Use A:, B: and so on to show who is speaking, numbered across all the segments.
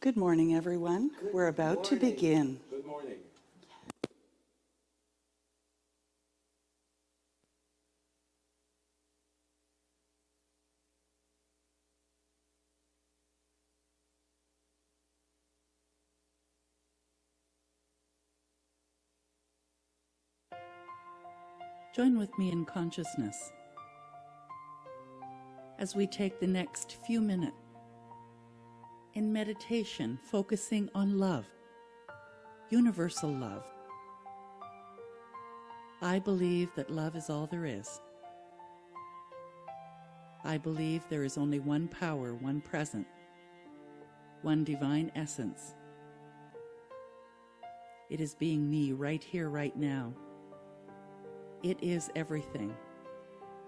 A: Good morning, everyone. We're about to begin.
B: Good morning.
C: Join with me in consciousness as we take the next few minutes in meditation, focusing on love, universal love. I believe that love is all there is. I believe there is only one power, one present, one divine essence. It is being me right here, right now. It is everything,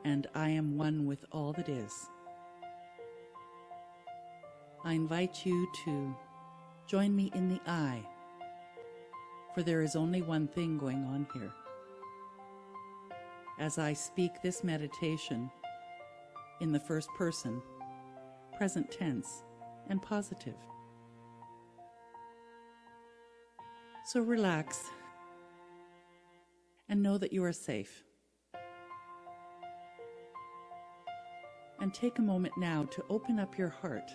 C: and I am one with all that is. I invite you to join me in the I, for there is only one thing going on here. As I speak this meditation in the first person, present tense, and positive. So relax and know that you are safe. And take a moment now to open up your heart.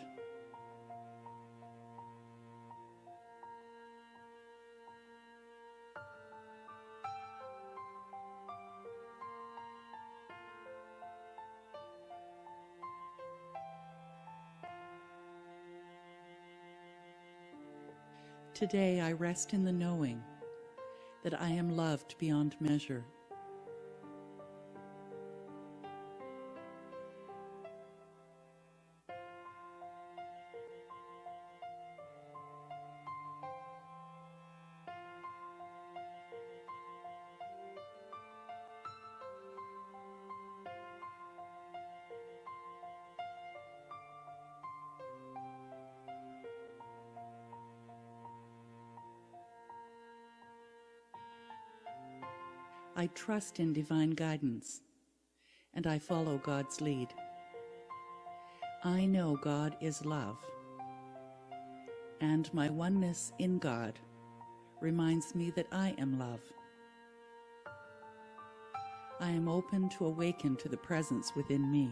C: Today I rest in the knowing that I am loved beyond measure. I trust in divine guidance, and I follow God's lead. I know God is love, and my oneness in God reminds me that I am love. I am open to awaken to the presence within me.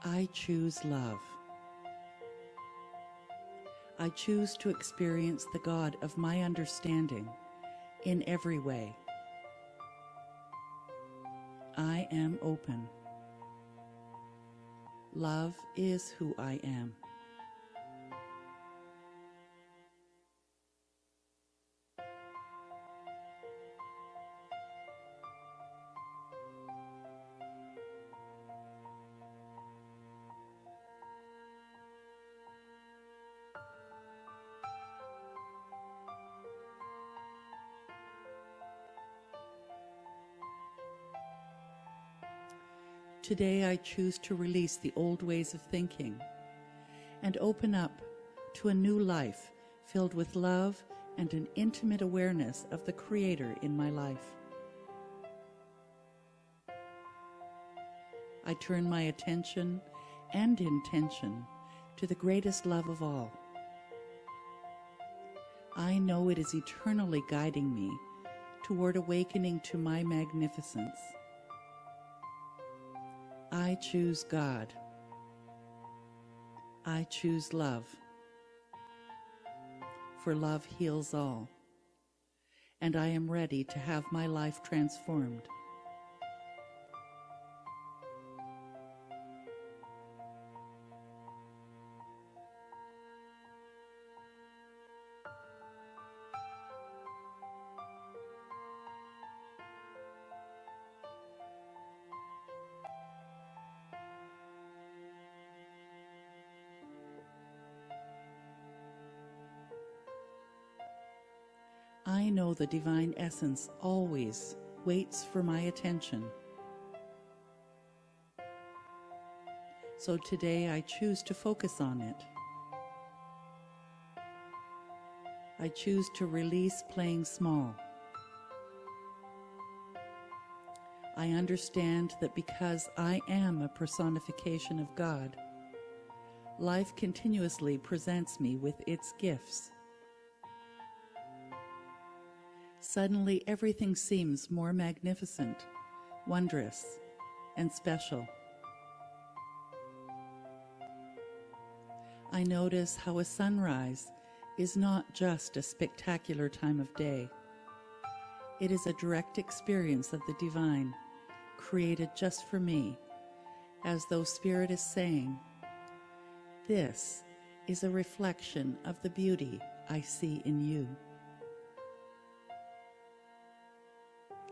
C: I choose love. I choose to experience the God of my understanding in every way. I am open. Love is who I am. Today I choose to release the old ways of thinking and open up to a new life filled with love and an intimate awareness of the Creator in my life. I turn my attention and intention to the greatest love of all. I know it is eternally guiding me toward awakening to my magnificence. I choose God. I choose love. For love heals all, and I am ready to have my life transformed. I know the divine essence always waits for my attention. So today I choose to focus on it. I choose to release playing small. I understand that because I am a personification of God, life continuously presents me with its gifts. Suddenly everything seems more magnificent, wondrous, and special. I notice how a sunrise is not just a spectacular time of day. It is a direct experience of the divine, created just for me, as though Spirit is saying, "This is a reflection of the beauty I see in you."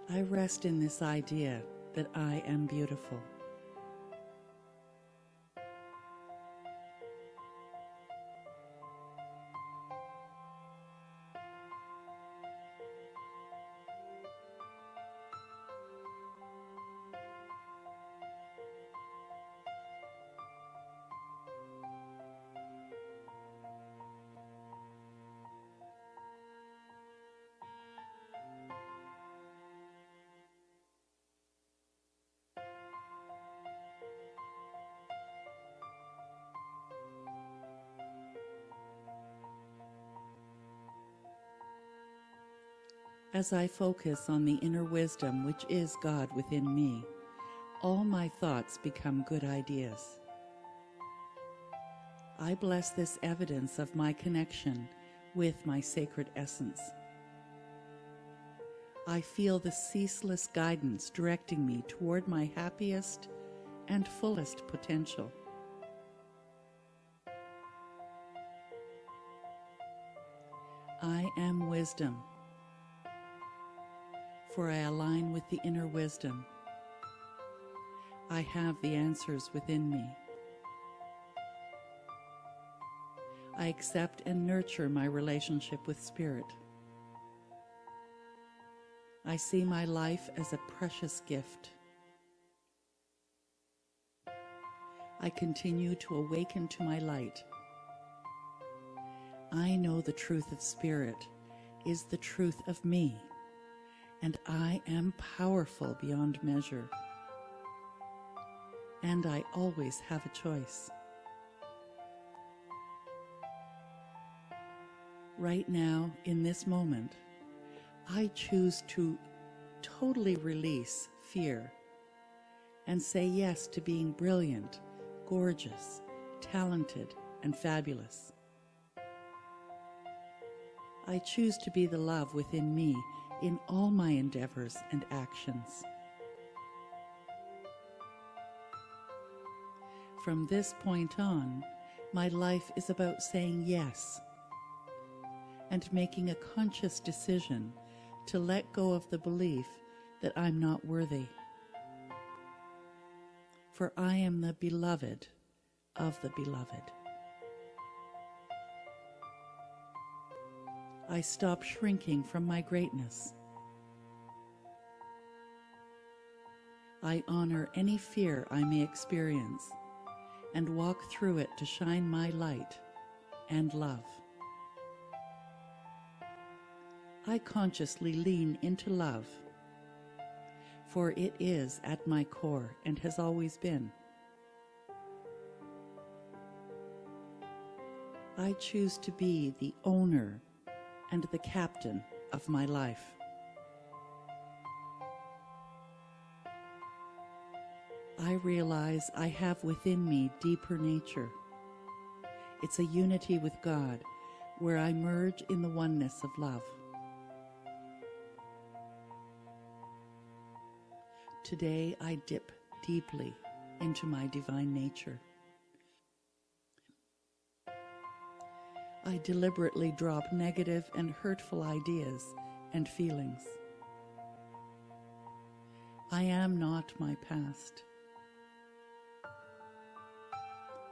C: I rest in this idea that I am beautiful. As I focus on the inner wisdom which is God within me, all my thoughts become good ideas. I bless this evidence of my connection with my sacred essence. I feel the ceaseless guidance directing me toward my happiest and fullest potential. I am wisdom, for I align with the inner wisdom. I have the answers within me. I accept and nurture my relationship with Spirit. I see my life as a precious gift. I continue to awaken to my light. I know the truth of Spirit is the truth of me, and I am powerful beyond measure. And I always have a choice. Right now, in this moment, I choose to totally release fear and say yes to being brilliant, gorgeous, talented, and fabulous. I choose to be the love within me in all my endeavors and actions. From this point on, my life is about saying yes and making a conscious decision to let go of the belief that I'm not worthy. For I am the beloved of the beloved. I stop shrinking from my greatness. I honor any fear I may experience and walk through it to shine my light and love. I consciously lean into love, for it is at my core and has always been. I choose to be the owner and the captain of my life. I realize I have within me deeper nature. It's a unity with God where I merge in the oneness of love. Today I dip deeply into my divine nature. I deliberately drop negative and hurtful ideas and feelings. I am not my past.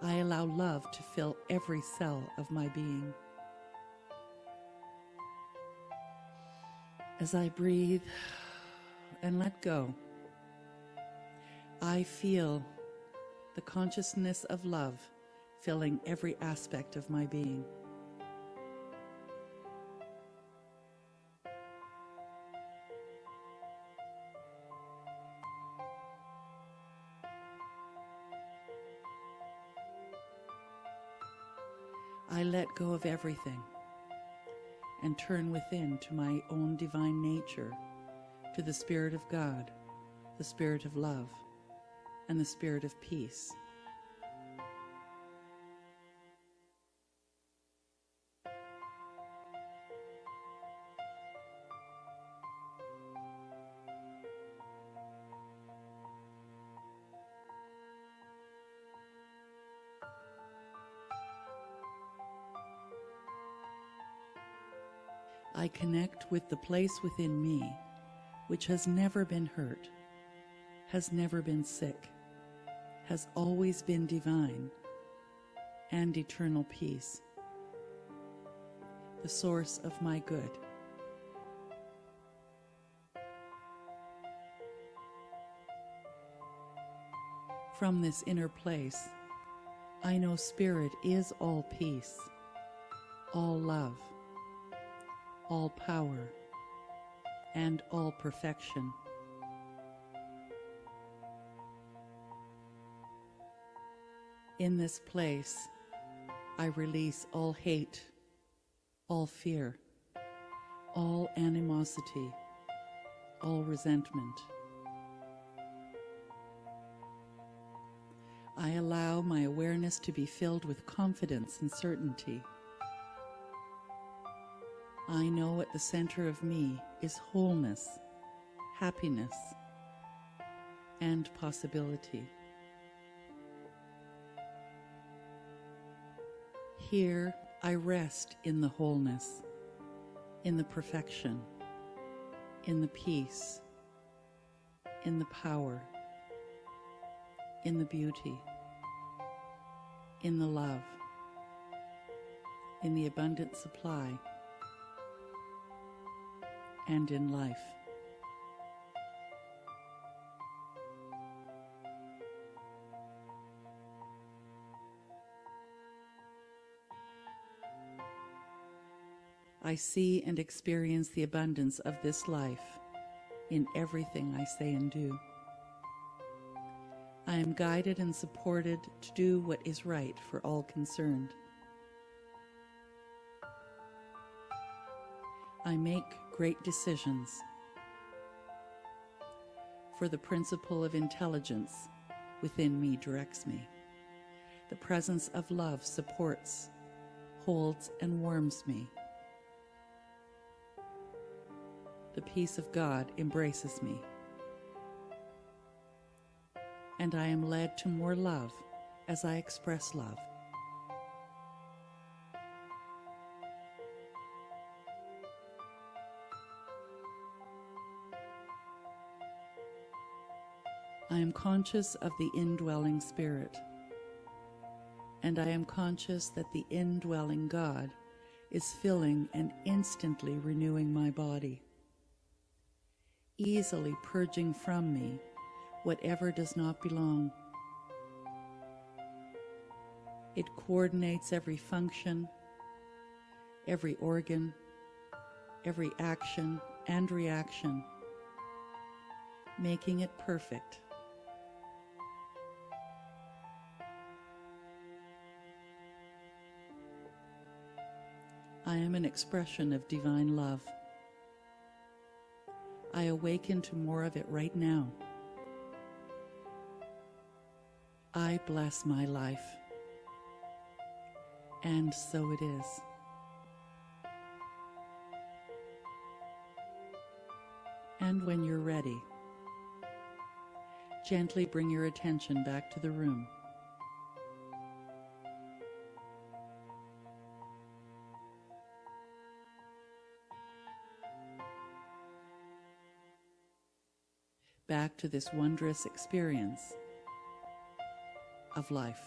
C: I allow love to fill every cell of my being. As I breathe and let go, I feel the consciousness of love filling every aspect of my being. I let go of everything and turn within to my own divine nature, to the Spirit of God, the Spirit of love, and the Spirit of peace. I connect with the place within me which has never been hurt, has never been sick, has always been divine and eternal peace, the source of my good. From this inner place, I know Spirit is all peace, all love, all power, and all perfection. In this place, I release all hate, all fear, all animosity, all resentment. I allow my awareness to be filled with confidence and certainty. I know at the center of me is wholeness, happiness, and possibility. Here I rest in the wholeness, in the perfection, in the peace, in the power, in the beauty, in the love, in the abundant supply, and in life. I see and experience the abundance of this life in everything I say and do. I am guided and supported to do what is right for all concerned. I make great decisions, for the principle of intelligence within me directs me. The presence of love supports, holds, and warms me. The peace of God embraces me, and I am led to more love as I express love. I am conscious of the indwelling Spirit, and I am conscious that the indwelling God is filling and instantly renewing my body, easily purging from me whatever does not belong. It coordinates every function, every organ, every action and reaction, making it perfect. I am an expression of divine love. I awaken to more of it right now. I bless my life, and so it is. And when you're ready, gently bring your attention back to the room. Back to this wondrous experience of life.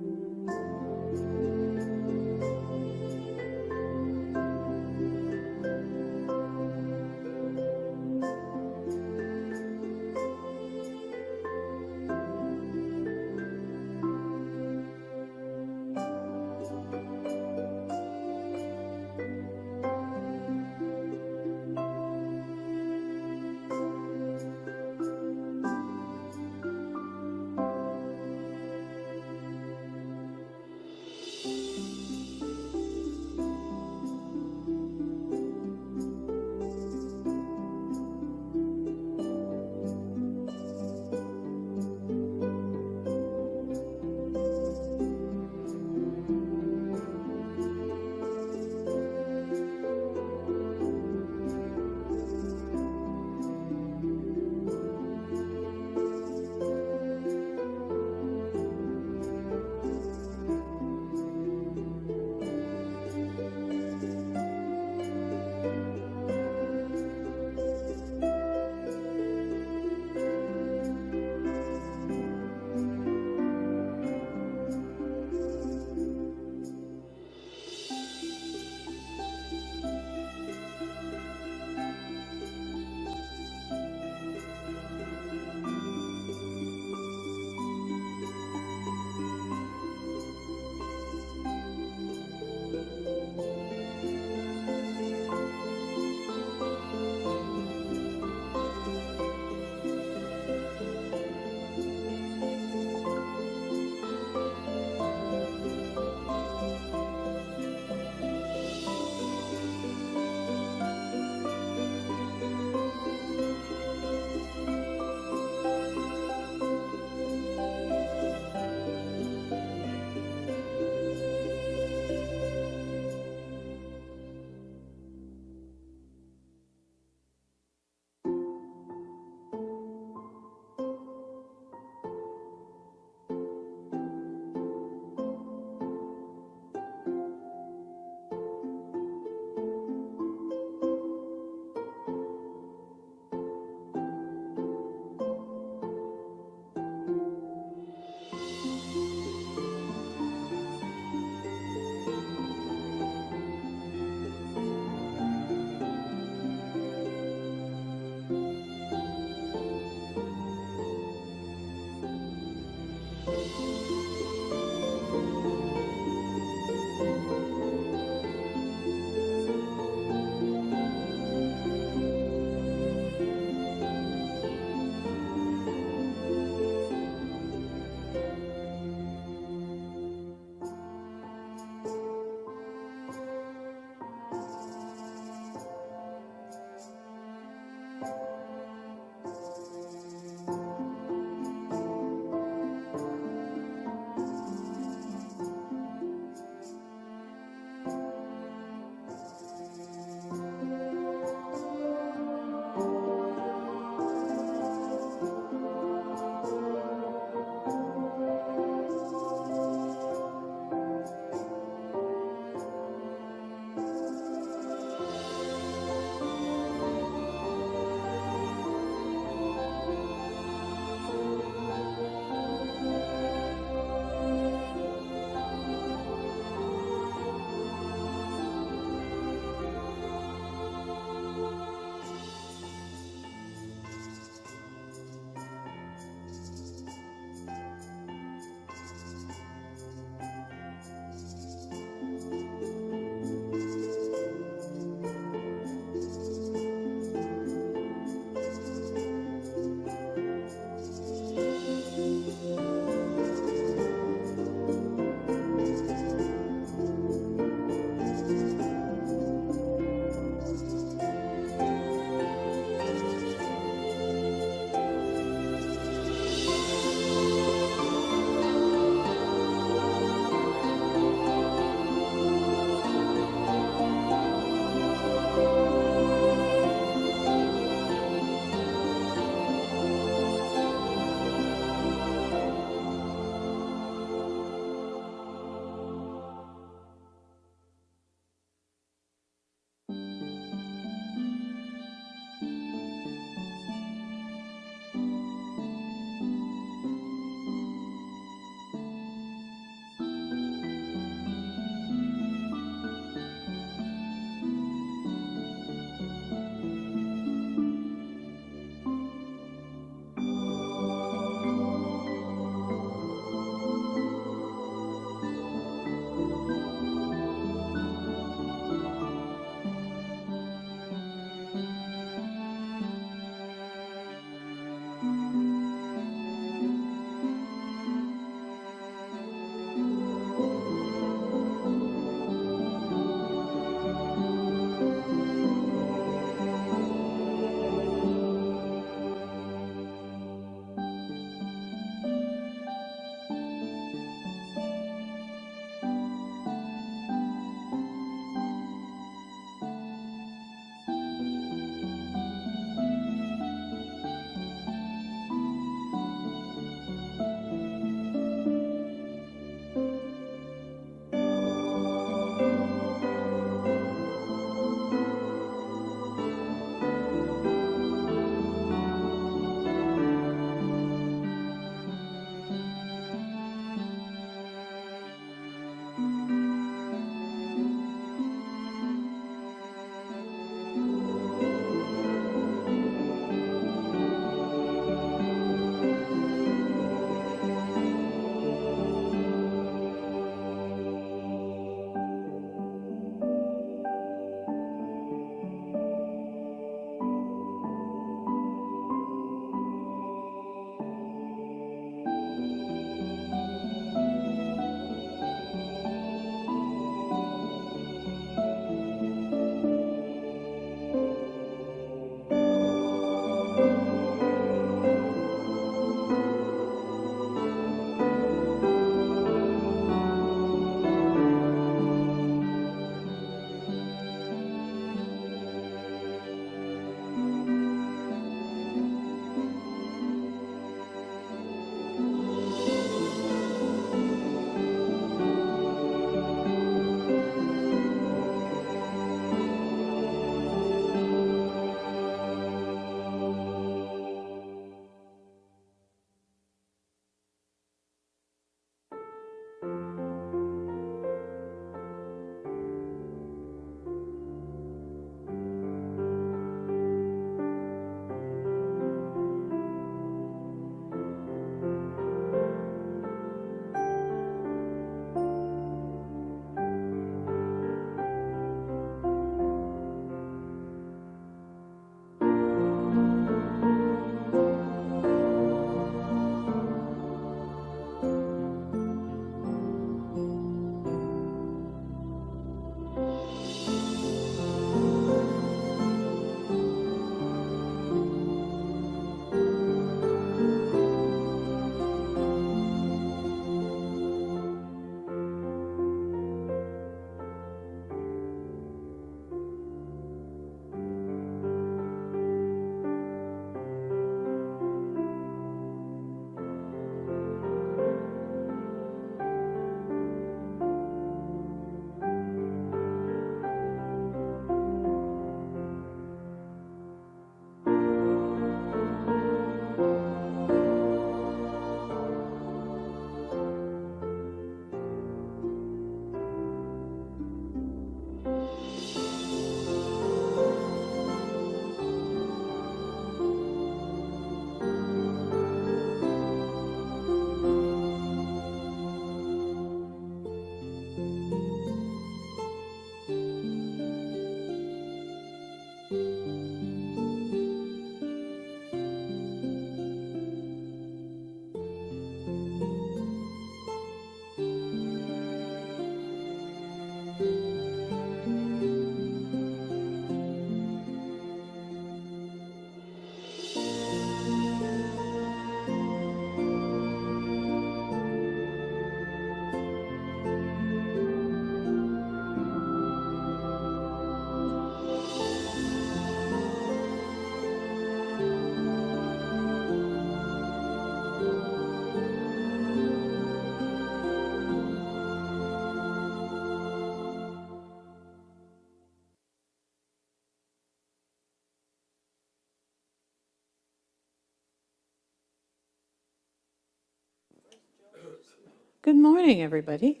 B: Good morning, everybody.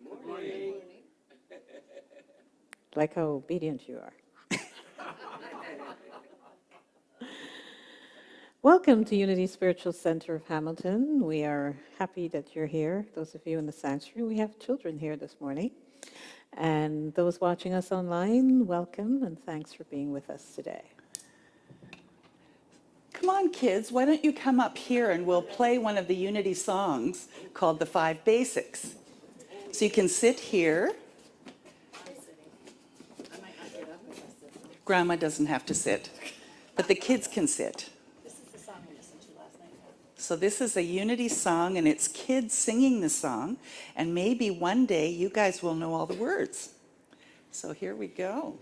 B: Good morning. Like how obedient you are. Welcome to Unity Spiritual Center of Hamilton. We are happy that you're here. Those of you in the sanctuary, we have children here this morning. And those watching us online, welcome and thanks for being with us today.
A: Come on, kids, why don't you come up here and we'll play one of the Unity songs called The Five Basics. So you can sit here. Grandma doesn't have to sit, but the kids can sit. So this is a Unity song, and it's kids singing the song, and maybe one day you guys will know all the words. So here we go.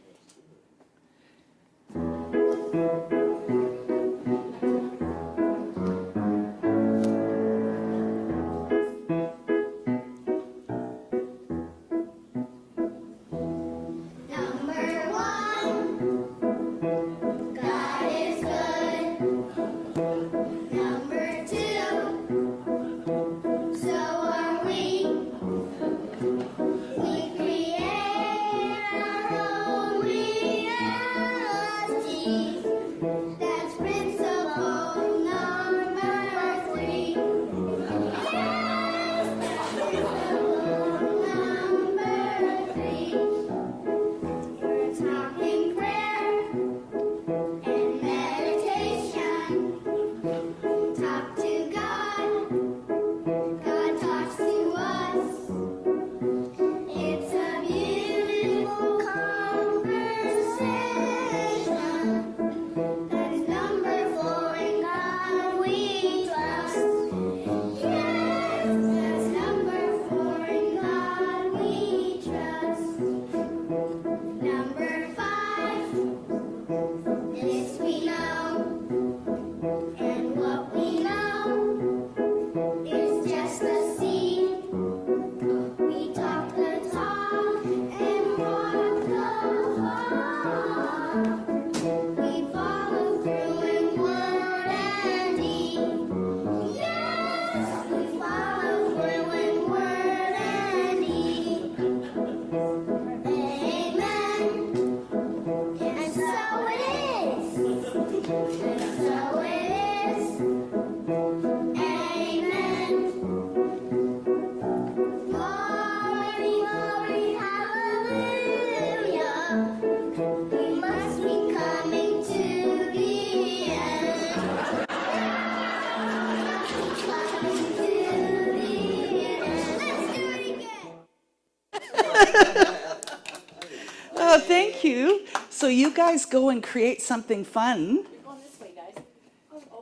A: Oh, thank you. So you guys go and create something fun.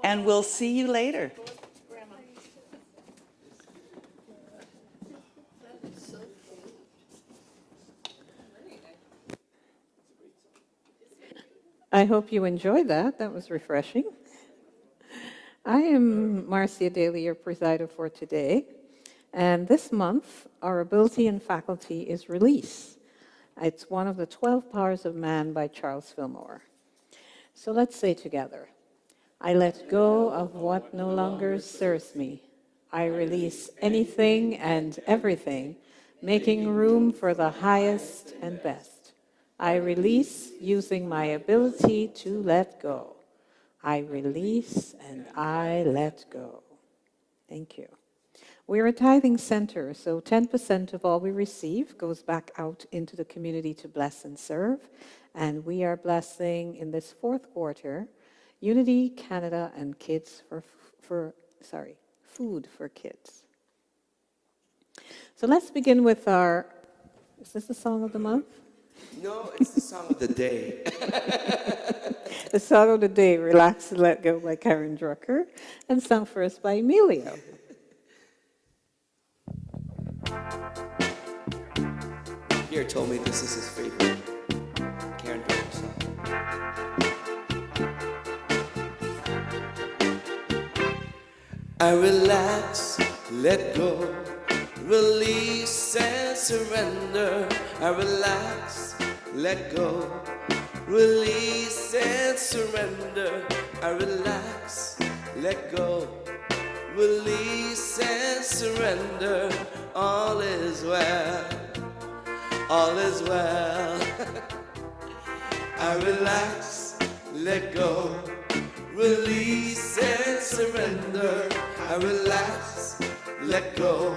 A: And we'll see you later.
B: I hope you enjoyed that. That was refreshing. I am Marcia Daly, your presider for today. And this month, our ability and faculty is release. It's one of the 12 Powers of Man by Charles Fillmore. So let's say together, I let go of what no longer serves me. I release anything and everything, making room for the highest and best. I release using my ability to let go. I release and I let go. Thank you. We're a tithing center, so 10% of all we receive goes back out into the community to bless and serve. And we are blessing in this fourth quarter, Unity Canada and Kids Food for Kids. So let's begin with our, is this the song of the month?
D: No, it's the song of the day.
B: The song of the day, Relax and Let Go by Karen Drucker, and sung first by Emilio.
D: Pierre told me this is his favorite Karen Drucker song. I relax, let go, release and surrender. I relax, let go, release and surrender. I relax, let go, release and surrender. All is well, all is well. I relax, let go, release and surrender. I relax, let go,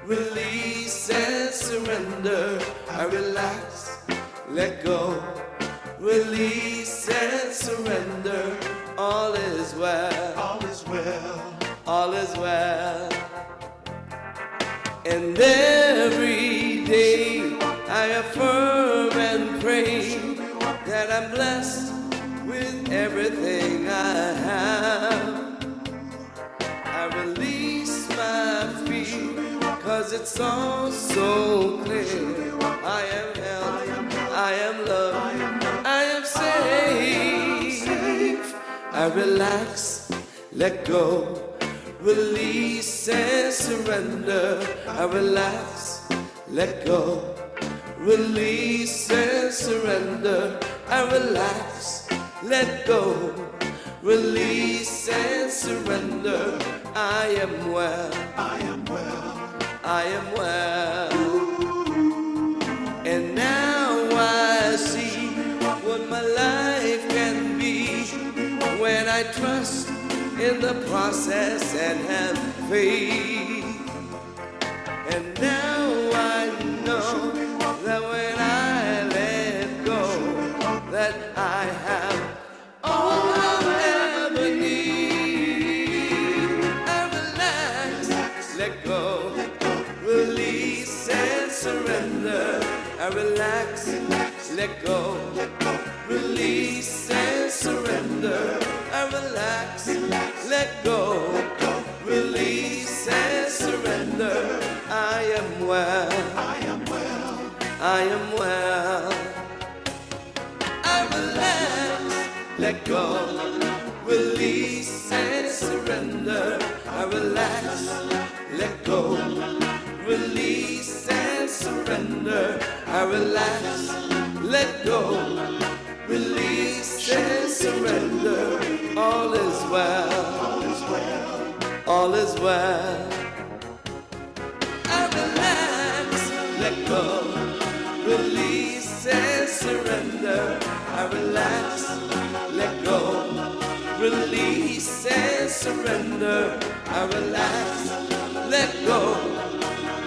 D: release and surrender. I relax, let go, release and surrender. All is well, all is well, all is well. And every day I affirm and pray that I'm blessed with everything I have. I release my fear, 'cause it's all so clear. I am held, I am loved, I am safe. I relax, let go, release and surrender. I relax, let go, release and surrender. I relax, let go, release and surrender. I am well, I am well, I am well. And now I see what my life can be when I trust in the process and have faith. And now I know that when I let go, that I have all I'll ever need. I relax, let go, release and surrender. I relax, let go, release and surrender. I relax, let go, release and surrender. I am well, I am well, I am well. I relax, let go, release and surrender. I relax, let go, release and surrender. I relax, let go, release and surrender. All is well, all is well, all is well. I relax, let go, release and surrender. I relax, let go, release and surrender. I relax, let go,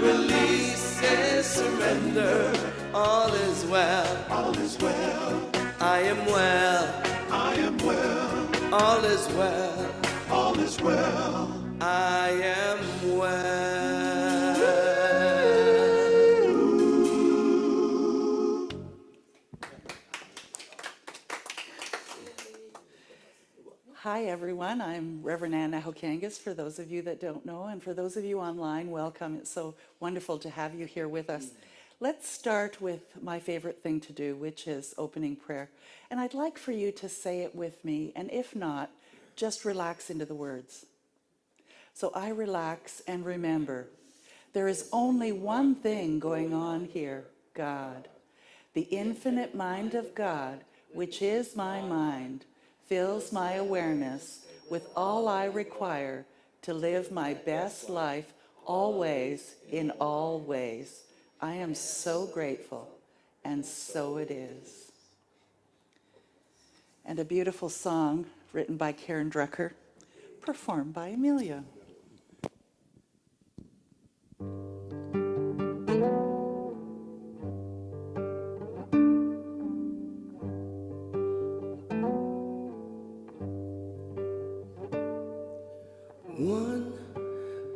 D: release and surrender. All is well, all is well. I am well, I am well. All is well, all is well. I am well.
A: Hi, everyone. I'm Reverend Anna Hokangas, for those of you that don't know, and for those of you online, welcome. It's so wonderful to have you here with us. Let's start with my favorite thing to do, which is opening prayer. And I'd like for you to say it with me, and if not, just relax into the words. So I relax and remember, there is only one thing going on here, God. The infinite mind of God, which is my mind, fills my awareness with all I require to live my best life always in all ways. I am so grateful, and so it is. And a beautiful song written by Karen Drucker, performed by Amelia.
D: One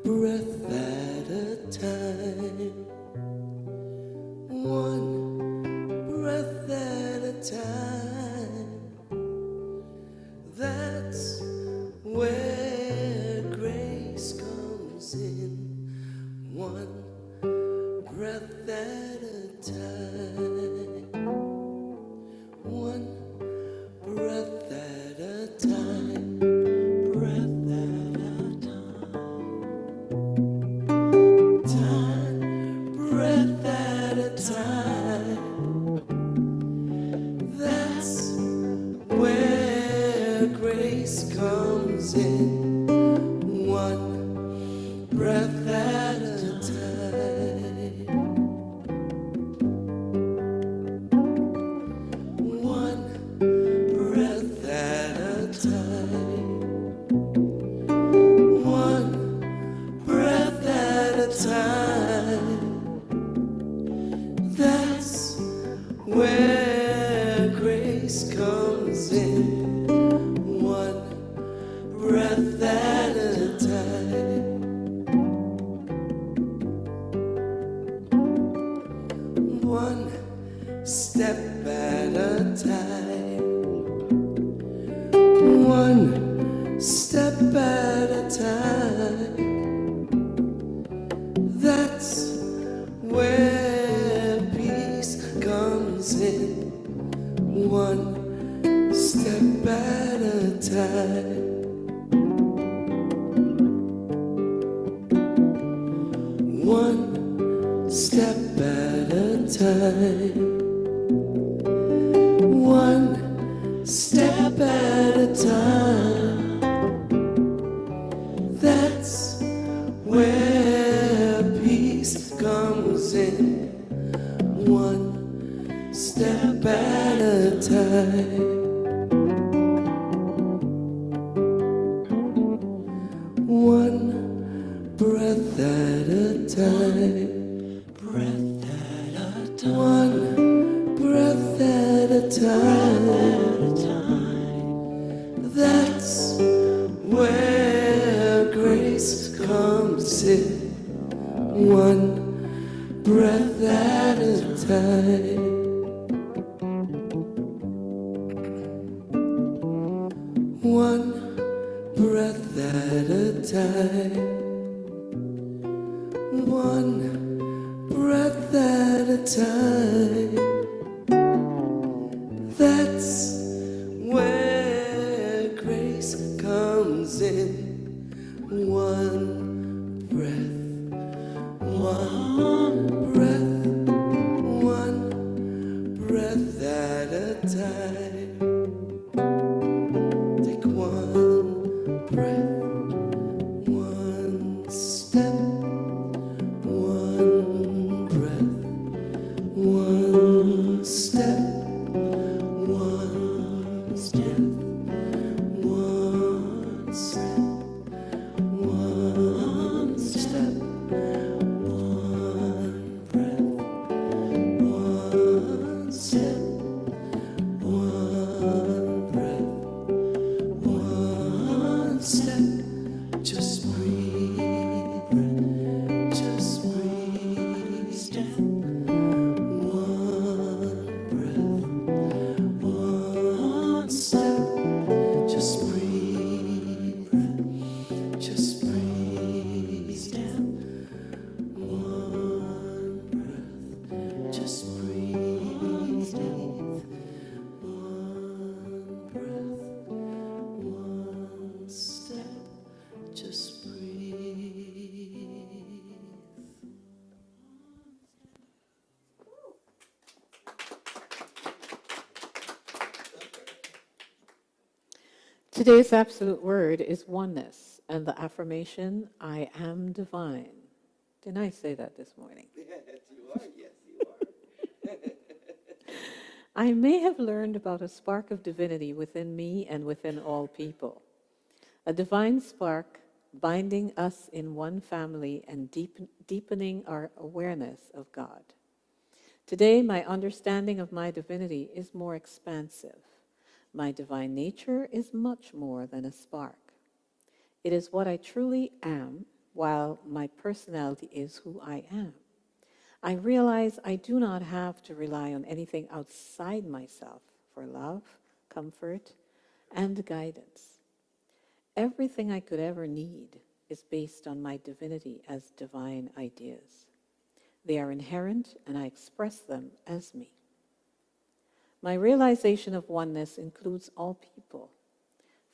D: breath at a time, one breath at a time. That's where grace comes in. One breath at a time, one breath at a time. Breath at a time, breath at a time. That's where grace comes in. One breath at a time. One breath at a time. One breath at a time. That's where grace comes in. One breath at a time. One step at a time. One step at a time. That's where peace comes in. One step at a time. One step at a time. One step at a time. That's where peace comes in. One step at a time. One breath at a time. Breath at a time. One breath at a time. That's where grace comes in. One breath at a time. One breath at a time. One breath at a time. That's where grace comes in. One breath, one breath, one breath at a time. Take one breath, one step, one breath, one step, one step, one step, one step, one breath, one step, one breath, one step. Just breathe, just breathe. Step. One breath, one step. Just breathe, just breathe. Step. One breath, just breathe. One breath, one step. Just breathe.
B: Today's absolute word is oneness, and the affirmation, I am divine. Didn't I say that this morning?
D: Yes, you are. Yes, you are.
B: I may have learned about a spark of divinity within me and within all people. A divine spark binding us in one family and deepening our awareness of God. Today, my understanding of my divinity is more expansive. My divine nature is much more than a spark. It is what I truly am, while my personality is who I am. I realize I do not have to rely on anything outside myself for love, comfort, and guidance. Everything I could ever need is based on my divinity as divine ideas. They are inherent, and I express them as me. My realization of oneness includes all people.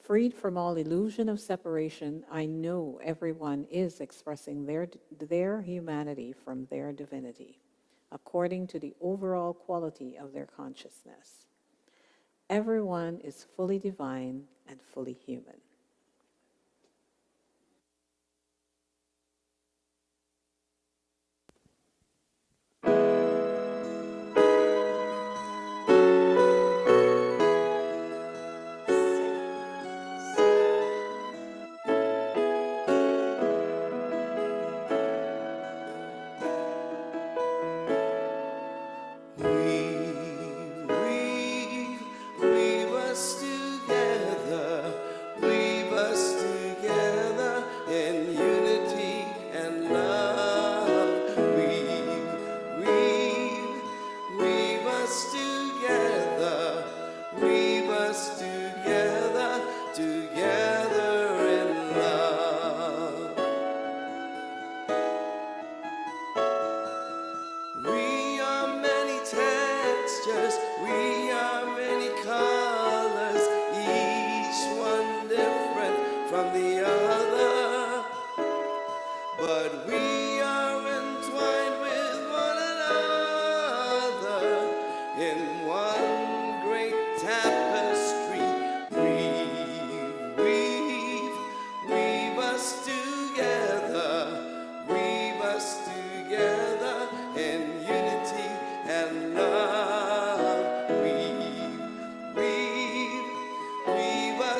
B: Freed from all illusion of separation, I know everyone is expressing their humanity from their divinity, according to the overall quality of their consciousness. Everyone is fully divine and fully human.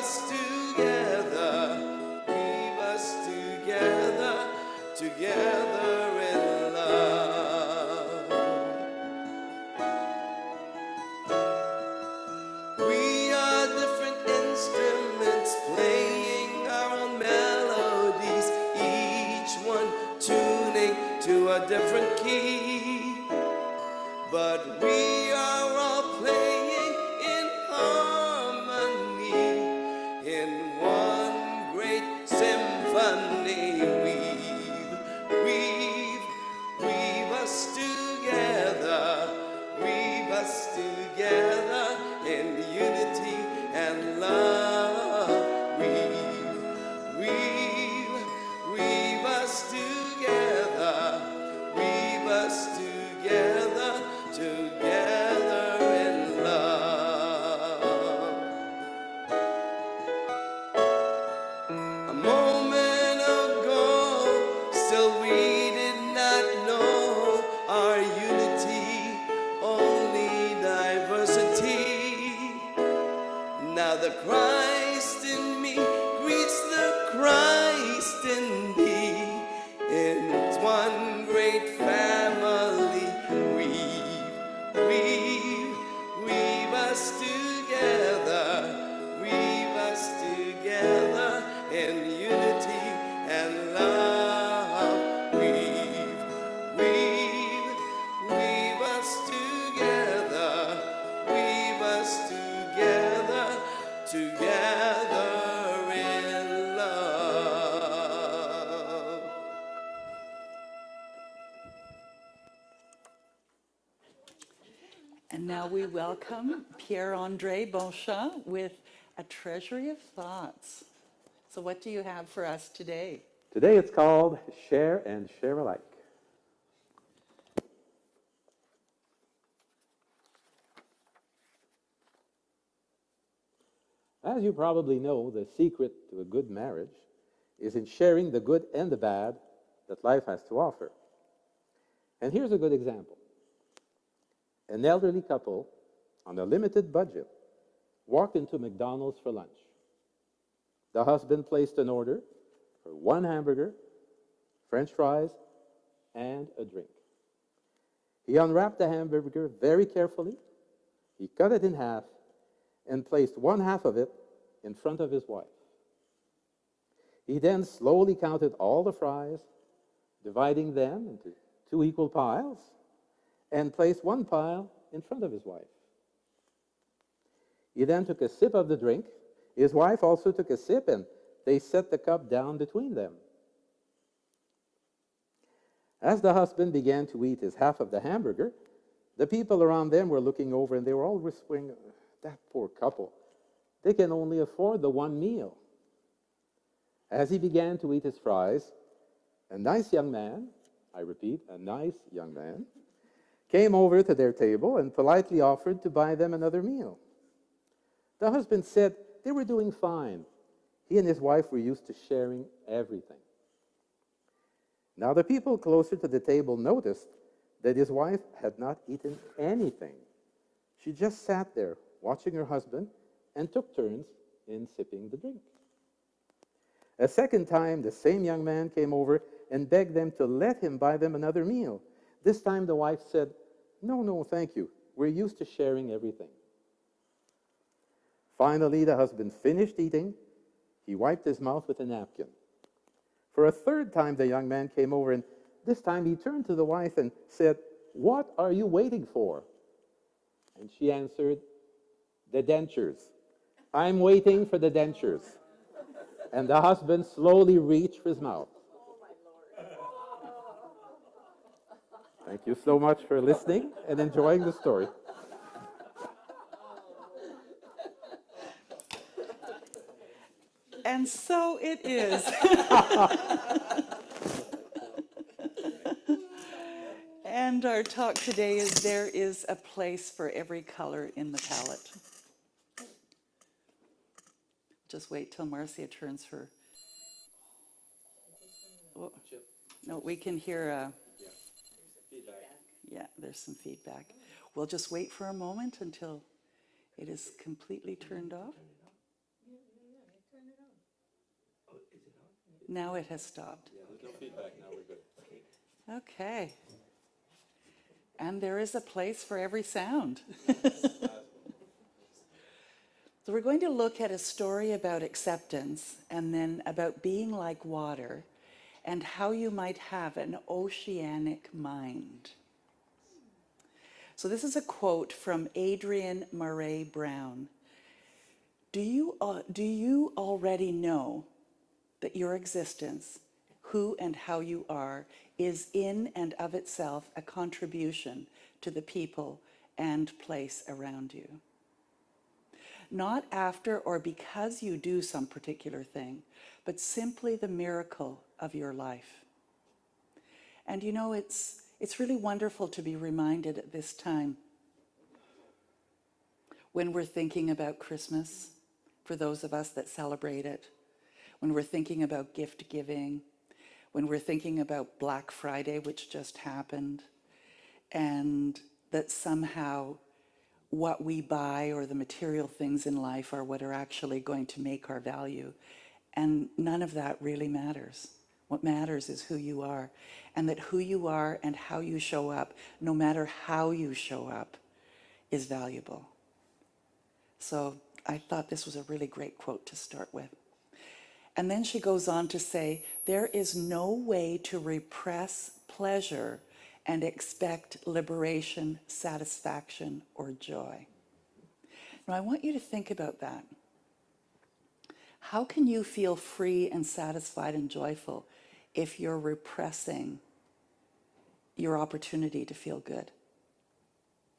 D: us together, weave us together, together in love. We are different instruments playing our own melodies, each one tuning to a different key. But we are all playing in harmony, in one great symphony. Weave us together, weave us together in unity and love. Weave us together, weave us together, together in love. A moment ago, still we did not know our unity, only diversity. Now the Christ in me greets the Christ in thee. In one great family, weave us together in unity and love. Weave us together, together in love.
A: And now we welcome Pierre-André Beauchamp with A Treasury of Thoughts. So what do you have for us today?
E: Today it's called Share and Share Alike. As you probably know, the secret to a good marriage is in sharing the good and the bad that life has to offer. And here's a good example. An elderly couple on a limited budget walked into McDonald's for lunch. The husband placed an order for 1 hamburger, French fries, and a drink. He unwrapped the hamburger very carefully. He cut it in half and placed 1/2 of it in front of his wife. He then slowly counted all the fries, dividing them into 2 equal piles, and placed 1 pile in front of his wife. He then took a sip of the drink. His wife also took a sip, and they set the cup down between them. As the husband began to eat his half of the hamburger, the people around them were looking over, and they were all whispering, "That poor couple, they can only afford the 1 meal." As he began to eat his fries, a nice young man, I repeat, a nice young man, came over to their table and politely offered to buy them another meal. The husband said they were doing fine. He and his wife were used to sharing everything. Now the people closer to the table noticed that his wife had not eaten anything. She just sat there watching her husband and took turns in sipping the drink. A second time, the same young man came over and begged them to let him buy them another meal. This time the wife said, No, thank you. We're used to sharing everything." Finally, the husband finished eating. He wiped his mouth with a napkin. For a third time, the young man came over, and this time he turned to the wife and said, "What are you waiting for?" And she answered, "The dentures. I'm waiting for the dentures." And the husband slowly reached for his mouth. Thank you so much for listening and enjoying the story.
A: And so it is. And our talk today is there is a place for every color in the palette. Just wait till Marcia turns her. Oh, no, we can hear. Yeah, there's some feedback. We'll just wait for a moment until it is completely turned off. Now it has stopped.
E: There's no feedback now, we're good.
A: Okay. And there is a place for every sound. So we're going to look at a story about acceptance and then about being like water and how you might have an oceanic mind. So this is a quote from Adrienne Murray Brown. Do you already know that your existence, who and how you are, is in and of itself a contribution to the people and place around you? Not after or because you do some particular thing, but simply the miracle of your life. And you know, it's really wonderful to be reminded at this time when we're thinking about Christmas, for those of us that celebrate it, when we're thinking about gift giving, when we're thinking about Black Friday, which just happened, and that somehow what we buy or the material things in life are what are actually going to make our value. And none of that really matters. What matters is who you are, and that who you are and how you show up, no matter how you show up, is valuable. So I thought this was a really great quote to start with. And then she goes on to say, there is no way to repress pleasure and expect liberation, satisfaction, or joy. Now, I want you to think about that. How can you feel free and satisfied and joyful if you're repressing your opportunity to feel good?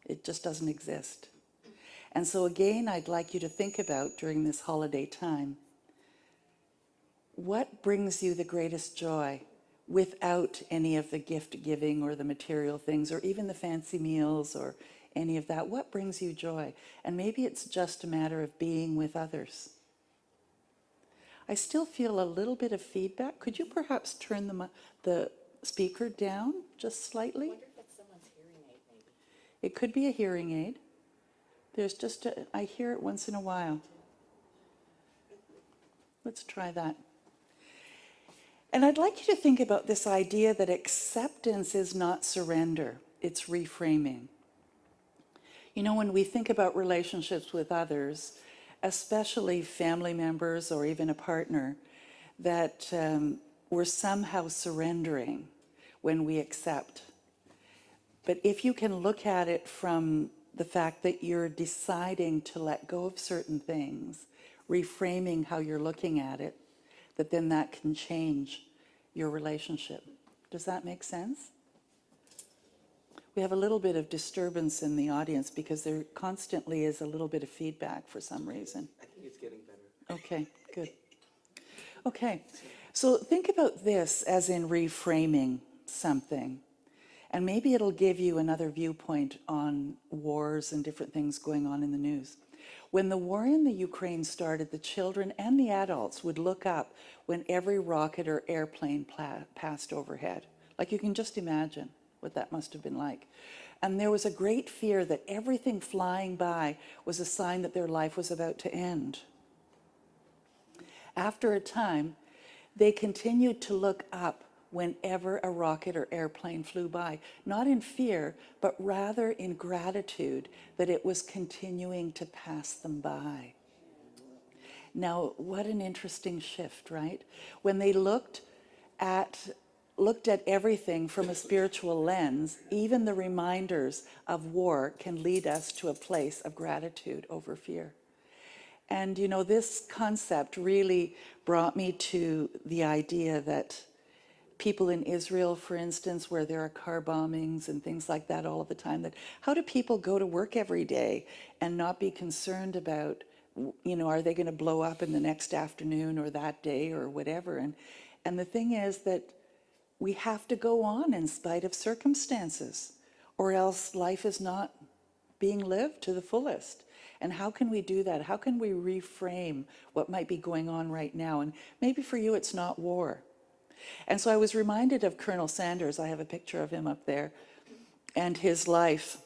A: It just doesn't exist. And so again, I'd like you to think about during this holiday time, what brings you the greatest joy without any of the gift giving or the material things or even the fancy meals or any of that? What brings you joy? And maybe it's just a matter of being with others. I still feel a little bit of feedback. Could you perhaps turn the speaker down just slightly?
F: I wonder if it's someone's hearing aid, maybe.
A: It could be a hearing aid. There's just I hear it once in a while. Let's try that. And I'd like you to think about this idea that acceptance is not surrender, it's reframing. You know, when we think about relationships with others, especially family members or even a partner, that we're somehow surrendering when we accept. But if you can look at it from the fact that you're deciding to let go of certain things, reframing how you're looking at it, that then that can change your relationship. Does that make sense? We have a little bit of disturbance in the audience because there constantly is a little bit of feedback for some reason.
D: I think it's getting better.
A: Okay, good. Okay, so think about this as in reframing something. And maybe it'll give you another viewpoint on wars and different things going on in the news. When the war in the Ukraine started, the children and the adults would look up when every rocket or airplane passed overhead. Like, you can just imagine what that must have been like. And there was a great fear that everything flying by was a sign that their life was about to end. After a time, they continued to look up whenever a rocket or airplane flew by, not in fear, but rather in gratitude that it was continuing to pass them by. Now, what an interesting shift, right? When they looked at everything from a spiritual lens, even the reminders of war can lead us to a place of gratitude over fear. And you know, this concept really brought me to the idea that people in Israel, for instance, where there are car bombings and things like that all of the time, that how do people go to work every day and not be concerned about, you know, are they going to blow up in the next afternoon or that day or whatever? And the thing is that we have to go on in spite of circumstances, or else life is not being lived to the fullest. And how can we do that? How can we reframe what might be going on right now? And maybe for you it's not war. And so I was reminded of Colonel Sanders. I have a picture of him up there, and his life.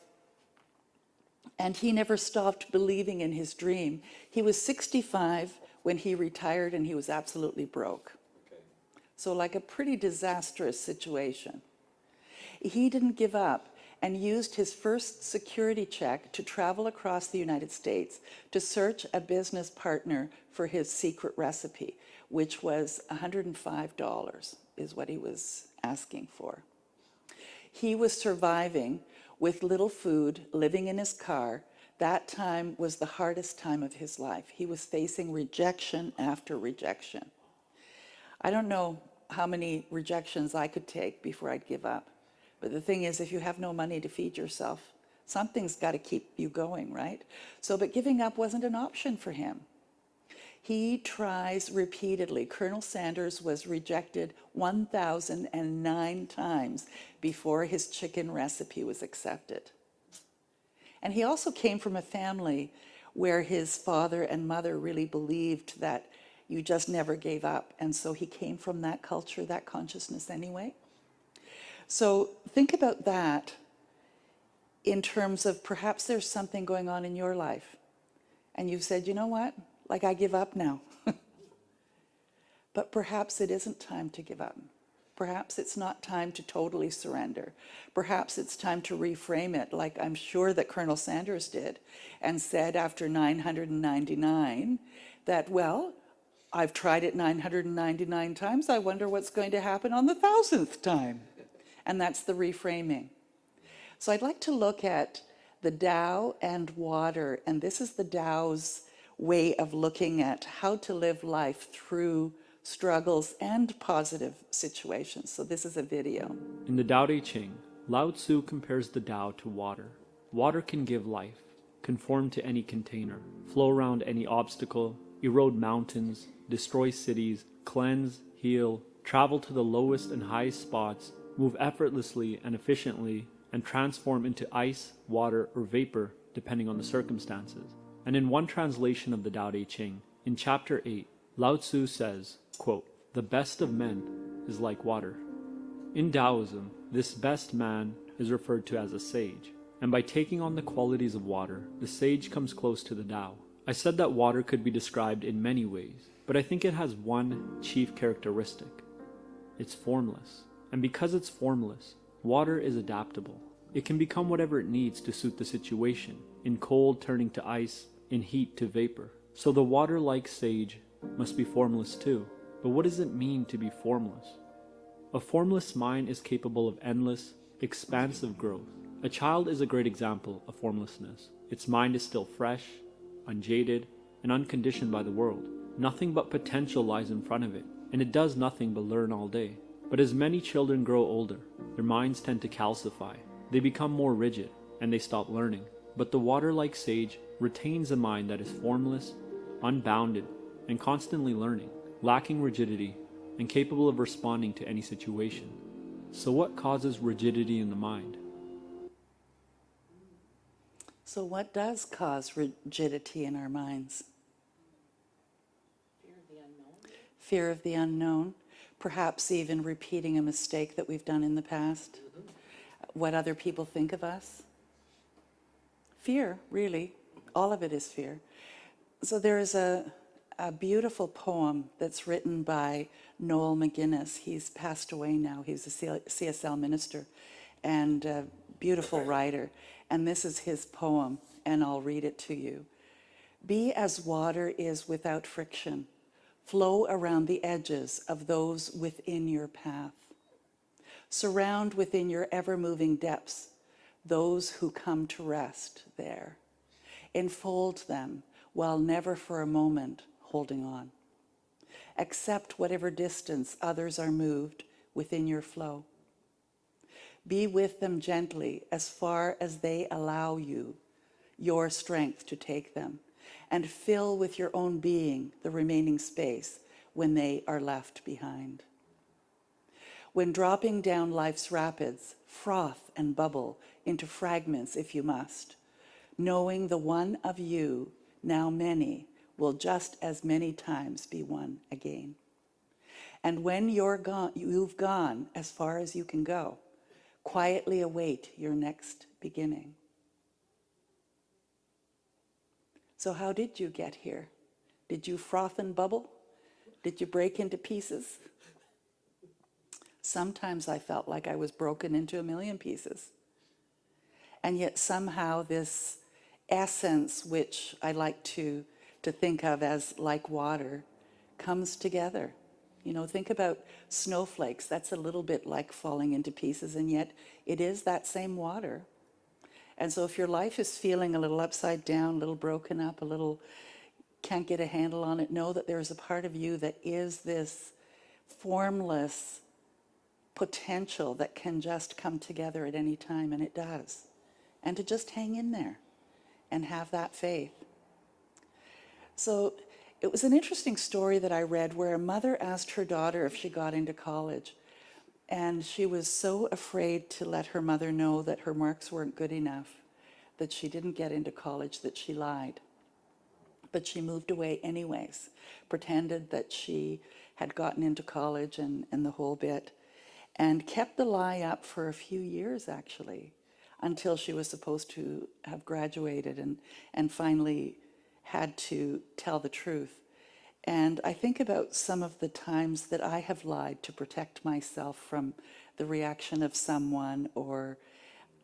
A: And he never stopped believing in his dream. He was 65 when he retired and he was absolutely broke. So like a pretty disastrous situation. He didn't give up and used his first security check to travel across the United States to search a business partner for his secret recipe, which was $105 is what he was asking for. He was surviving with little food, living in his car. That time was the hardest time of his life. He was facing rejection after rejection. I don't know how many rejections I could take before I'd give up. But the thing is, if you have no money to feed yourself, something's got to keep you going, right? But giving up wasn't an option for him. He tries repeatedly. Colonel Sanders was rejected 1,009 times before his chicken recipe was accepted. And he also came from a family where his father and mother really believed that you just never gave up. And so he came from that culture, that consciousness anyway. So think about that in terms of perhaps there's something going on in your life. And you've said, you know what? Like, I give up now. But perhaps it isn't time to give up. Perhaps it's not time to totally surrender. Perhaps it's time to reframe it, like I'm sure that Colonel Sanders did, and said after 999 that, well, I've tried it 999 times. I wonder what's going to happen on the 1,000th time. And that's the reframing. So I'd like to look at the Tao and water, and this is the Tao's way of looking at how to live life through struggles and positive situations. So this is a video.
G: In the Tao Te Ching, Lao Tzu compares the Tao to water. Water can give life, conform to any container, flow around any obstacle, erode mountains, destroy cities, cleanse, heal, travel to the lowest and highest spots, move effortlessly and efficiently, and transform into ice, water, or vapor, depending on the circumstances. And in one translation of the Tao Te Ching, in chapter 8, Lao Tzu says, quote, "The best of men is like water." In Taoism, this best man is referred to as a sage, and by taking on the qualities of water, the sage comes close to the Tao. I said that water could be described in many ways, but I think it has one chief characteristic. It's formless. And because it's formless, water is adaptable. It can become whatever it needs to suit the situation, in cold turning to ice, in heat to vapor. So the water-like sage must be formless too. But what does it mean to be formless? A formless mind is capable of endless, expansive growth. A child is a great example of formlessness. Its mind is still fresh, unjaded, and unconditioned by the world. Nothing but potential lies in front of it, and it does nothing but learn all day. But as many children grow older, their minds tend to calcify. They become more rigid, and they stop learning. But the water-like sage retains a mind that is formless, unbounded, and constantly learning, lacking rigidity, and capable of responding to any situation. So what causes rigidity in the mind?
A: So what does cause rigidity in our minds?
F: Fear of the unknown.
A: Fear of the unknown. Perhaps even repeating a mistake that we've done in the past. What other people think of us. Fear, really. All of it is fear. So there is a beautiful poem that's written by Noel McGuinness. He's passed away now. He's a CSL minister and a beautiful writer. And this is his poem, and I'll read it to you. Be as water is without friction. Flow around the edges of those within your path. Surround within your ever-moving depths those who come to rest there. Enfold them while never for a moment holding on. Accept whatever distance others are moved within your flow. Be with them gently as far as they allow you, your strength to take them, and fill with your own being the remaining space when they are left behind. When dropping down life's rapids, froth and bubble into fragments if you must, knowing the one of you, now many, will just as many times be one again. And when you've gone as far as you can go, quietly await your next beginning. So how did you get here? Did you froth and bubble? Did you break into pieces? Sometimes I felt like I was broken into a million pieces. And yet somehow this essence, which I like to think of as like water, comes together. You know, think about snowflakes. That's a little bit like falling into pieces, and yet it is that same water. And so if your life is feeling a little upside down, a little broken up, a little can't get a handle on it, know that there's a part of you that is this formless potential that can just come together at any time, and it does. And to just hang in there and have that faith. So it was an interesting story that I read where a mother asked her daughter if she got into college. And she was so afraid to let her mother know that her marks weren't good enough, that she didn't get into college, that she lied. But she moved away anyways, pretended that she had gotten into college and the whole bit, and kept the lie up for a few years, actually, until she was supposed to have graduated and finally had to tell the truth. And I think about some of the times that I have lied to protect myself from the reaction of someone or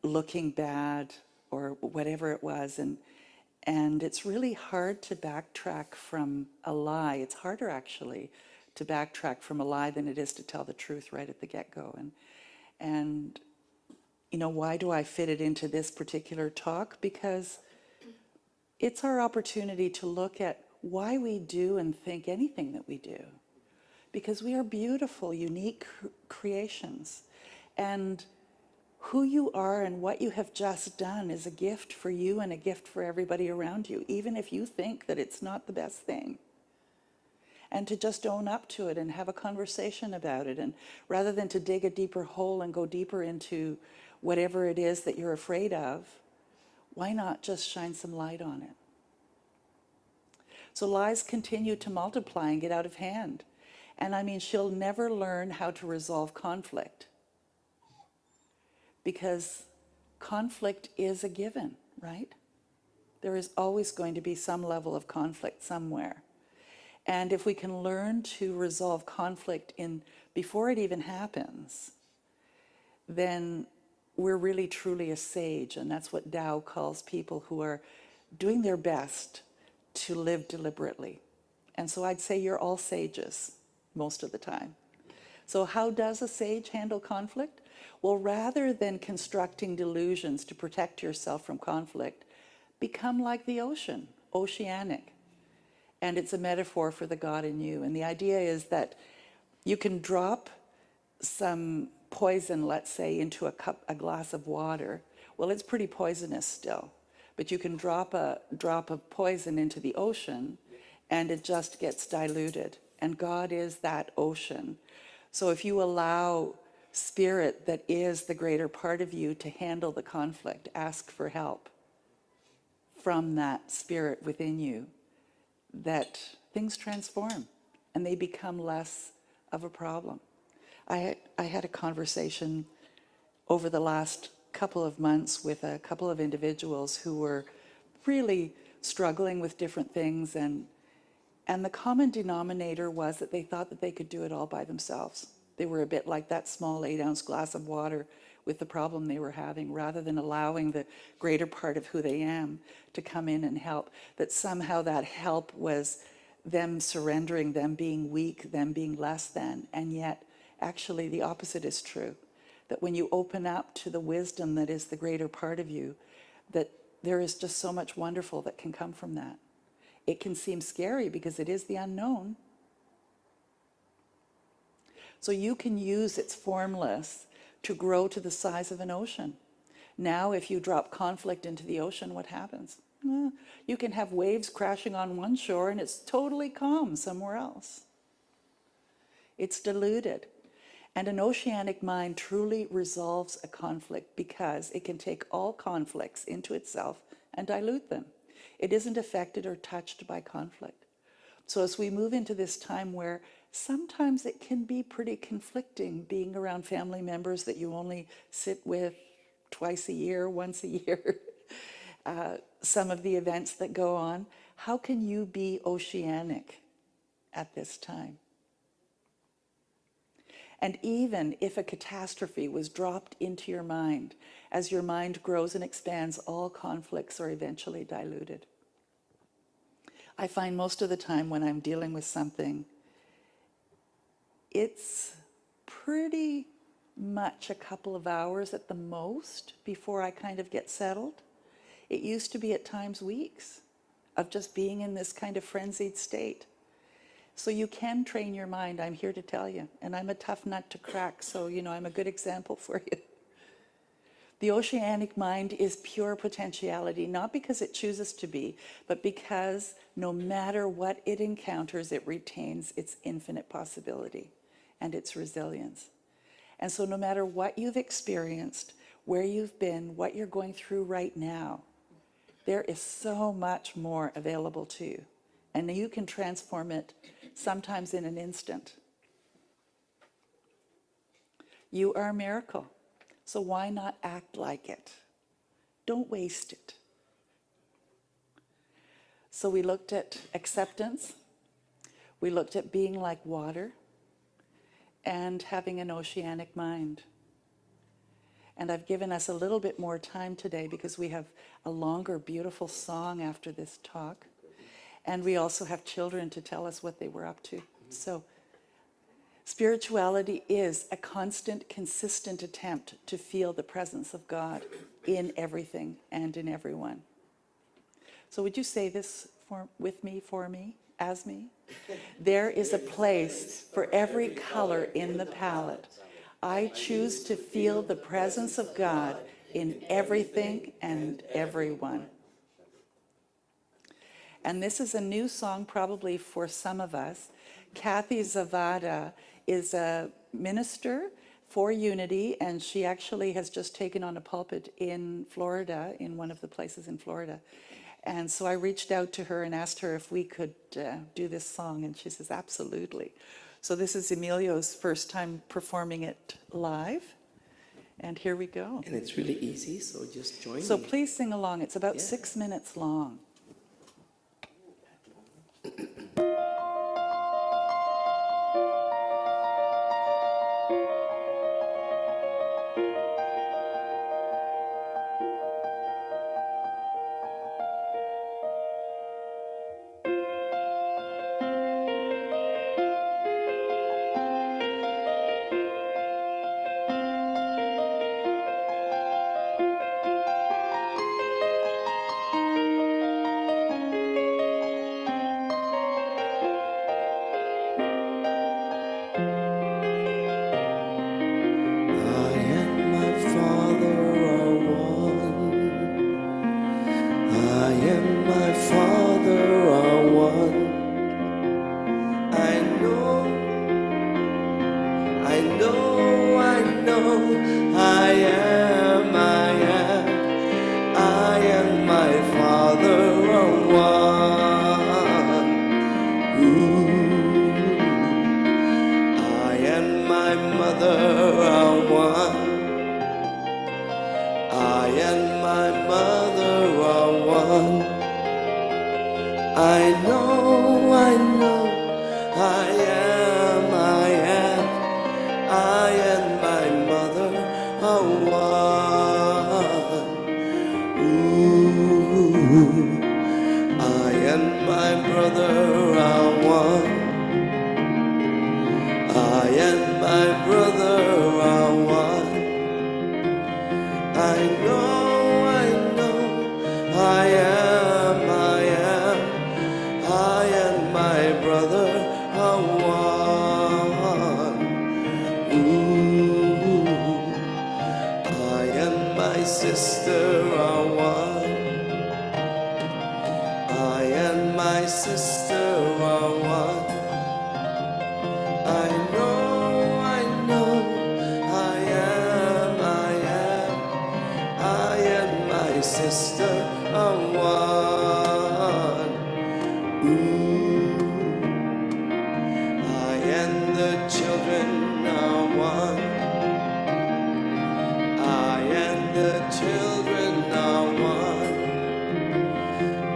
A: looking bad or whatever it was. And it's really hard to backtrack from a lie. It's harder, actually, to backtrack from a lie than it is to tell the truth right at the get-go. And you know, why do I fit it into this particular talk? Because it's our opportunity to look at why we do and think anything that we do. Because we are beautiful, unique creations. And who you are and what you have just done is a gift for you and a gift for everybody around you, even if you think that it's not the best thing. And to just own up to it and have a conversation about it. And rather than to dig a deeper hole and go deeper into whatever it is that you're afraid of, why not just shine some light on it? So lies continue to multiply and get out of hand. And I mean, she'll never learn how to resolve conflict, because conflict is a given, right? There is always going to be some level of conflict somewhere. And if we can learn to resolve conflict before it even happens, then we're really truly a sage. And that's what Tao calls people who are doing their best to live deliberately. And so I'd say you're all sages most of the time. So how does a sage handle conflict? Well, rather than constructing delusions to protect yourself from conflict, become like the ocean, oceanic. And it's a metaphor for the God in you. And the idea is that you can drop some poison, let's say, into a glass of water. Well, it's pretty poisonous still. But you can drop a drop of poison into the ocean and it just gets diluted. And God is that ocean. So if you allow spirit that is the greater part of you to handle the conflict, ask for help from that spirit within you, that things transform and they become less of a problem. I had a conversation over the last couple of months with a couple of individuals who were really struggling with different things, and the common denominator was that they thought that they could do it all by themselves. They were a bit like that small 8-ounce glass of water with the problem they were having, rather than allowing the greater part of who they am to come in and help. That somehow that help was them surrendering, them being weak, them being less than. And yet, actually, the opposite is true. That when you open up to the wisdom that is the greater part of you, that there is just so much wonderful that can come from that. It can seem scary because it is the unknown. So you can use its formless to grow to the size of an ocean. Now, if you drop conflict into the ocean, what happens? You can have waves crashing on one shore and it's totally calm somewhere else. It's diluted. And an oceanic mind truly resolves a conflict because it can take all conflicts into itself and dilute them. It isn't affected or touched by conflict. So as we move into this time where sometimes it can be pretty conflicting being around family members that you only sit with twice a year, once a year, some of the events that go on, how can you be oceanic at this time? And even if a catastrophe was dropped into your mind, as your mind grows and expands, all conflicts are eventually diluted. I find most of the time when I'm dealing with something, it's pretty much a couple of hours at the most before I kind of get settled. It used to be at times weeks of just being in this kind of frenzied state. So you can train your mind, I'm here to tell you. And I'm a tough nut to crack, so I'm a good example for you. The oceanic mind is pure potentiality, not because it chooses to be, but because no matter what it encounters, it retains its infinite possibility and its resilience. And so no matter what you've experienced, where you've been, what you're going through right now, there is so much more available to you. And you can transform it sometimes in an instant. You are a miracle. So why not act like it? Don't waste it. So we looked at acceptance. We looked at being like water and having an oceanic mind. And I've given us a little bit more time today because we have a longer, beautiful song after this talk. And we also have children to tell us what they were up to. So spirituality is a constant, consistent attempt to feel the presence of God in everything and in everyone. So would you say this with me, for me, as me? There is a place for every color in the palette. I choose to feel the presence of God in everything and everyone. And this is a new song probably for some of us. Kathy Zavada is a minister for Unity, and she actually has just taken on a pulpit in Florida, in one of the places in Florida. And so I reached out to her and asked her if we could do this song, and she says, absolutely. So this is Emilio's first time performing it live, and here we go.
D: And it's really easy, so just join
A: So
D: me.
A: please sing along. It's about 6 minutes long.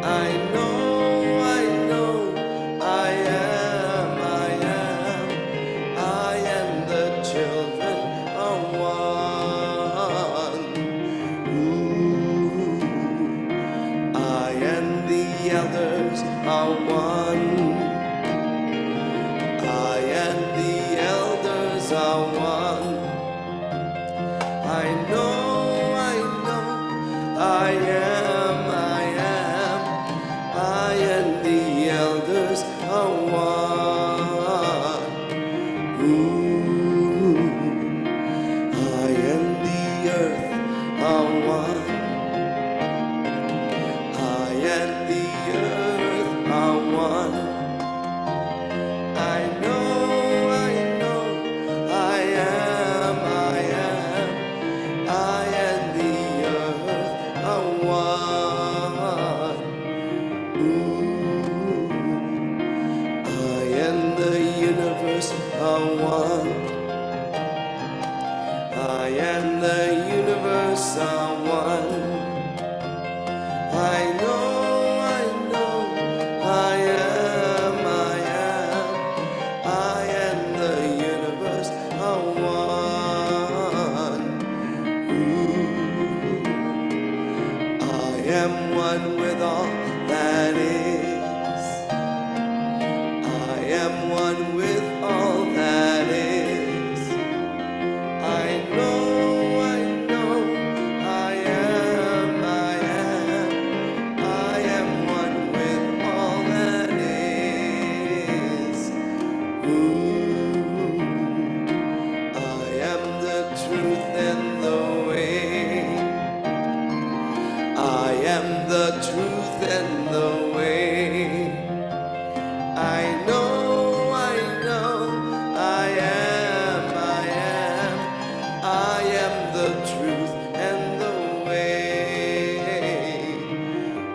D: I know Ooh, I and the earth are one. I and the earth are one. I know, I am, I and the earth are one. Ooh, I and the universe are one. I and the universe are one. I know, I am, I and the universe are one. Ooh, I am one with all that is. I am one with all that is. I know, I am, I am one with all that is. Ooh, I am the truth and the way. I am the truth and the way. I know, I am, I am the truth and the way.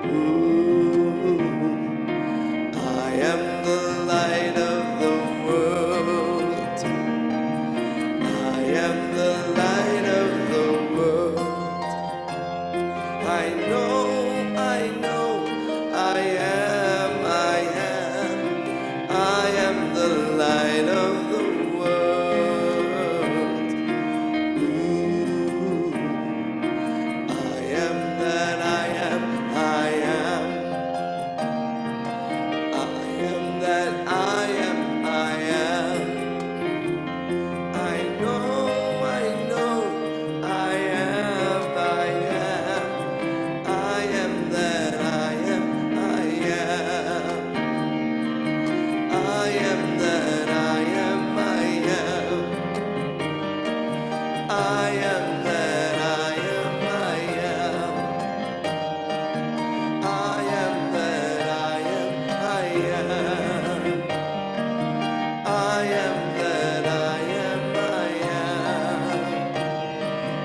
D: Ooh, I am the light of the world. I am the light of the world. I know, I am, I am the light of the world. Ooh, I am that I am, I am that I am, I am. I know, I am, I am that I am, I am. I am that I am, I am. I am that I am, I am. I am that I am, I am. I am that I am, I am.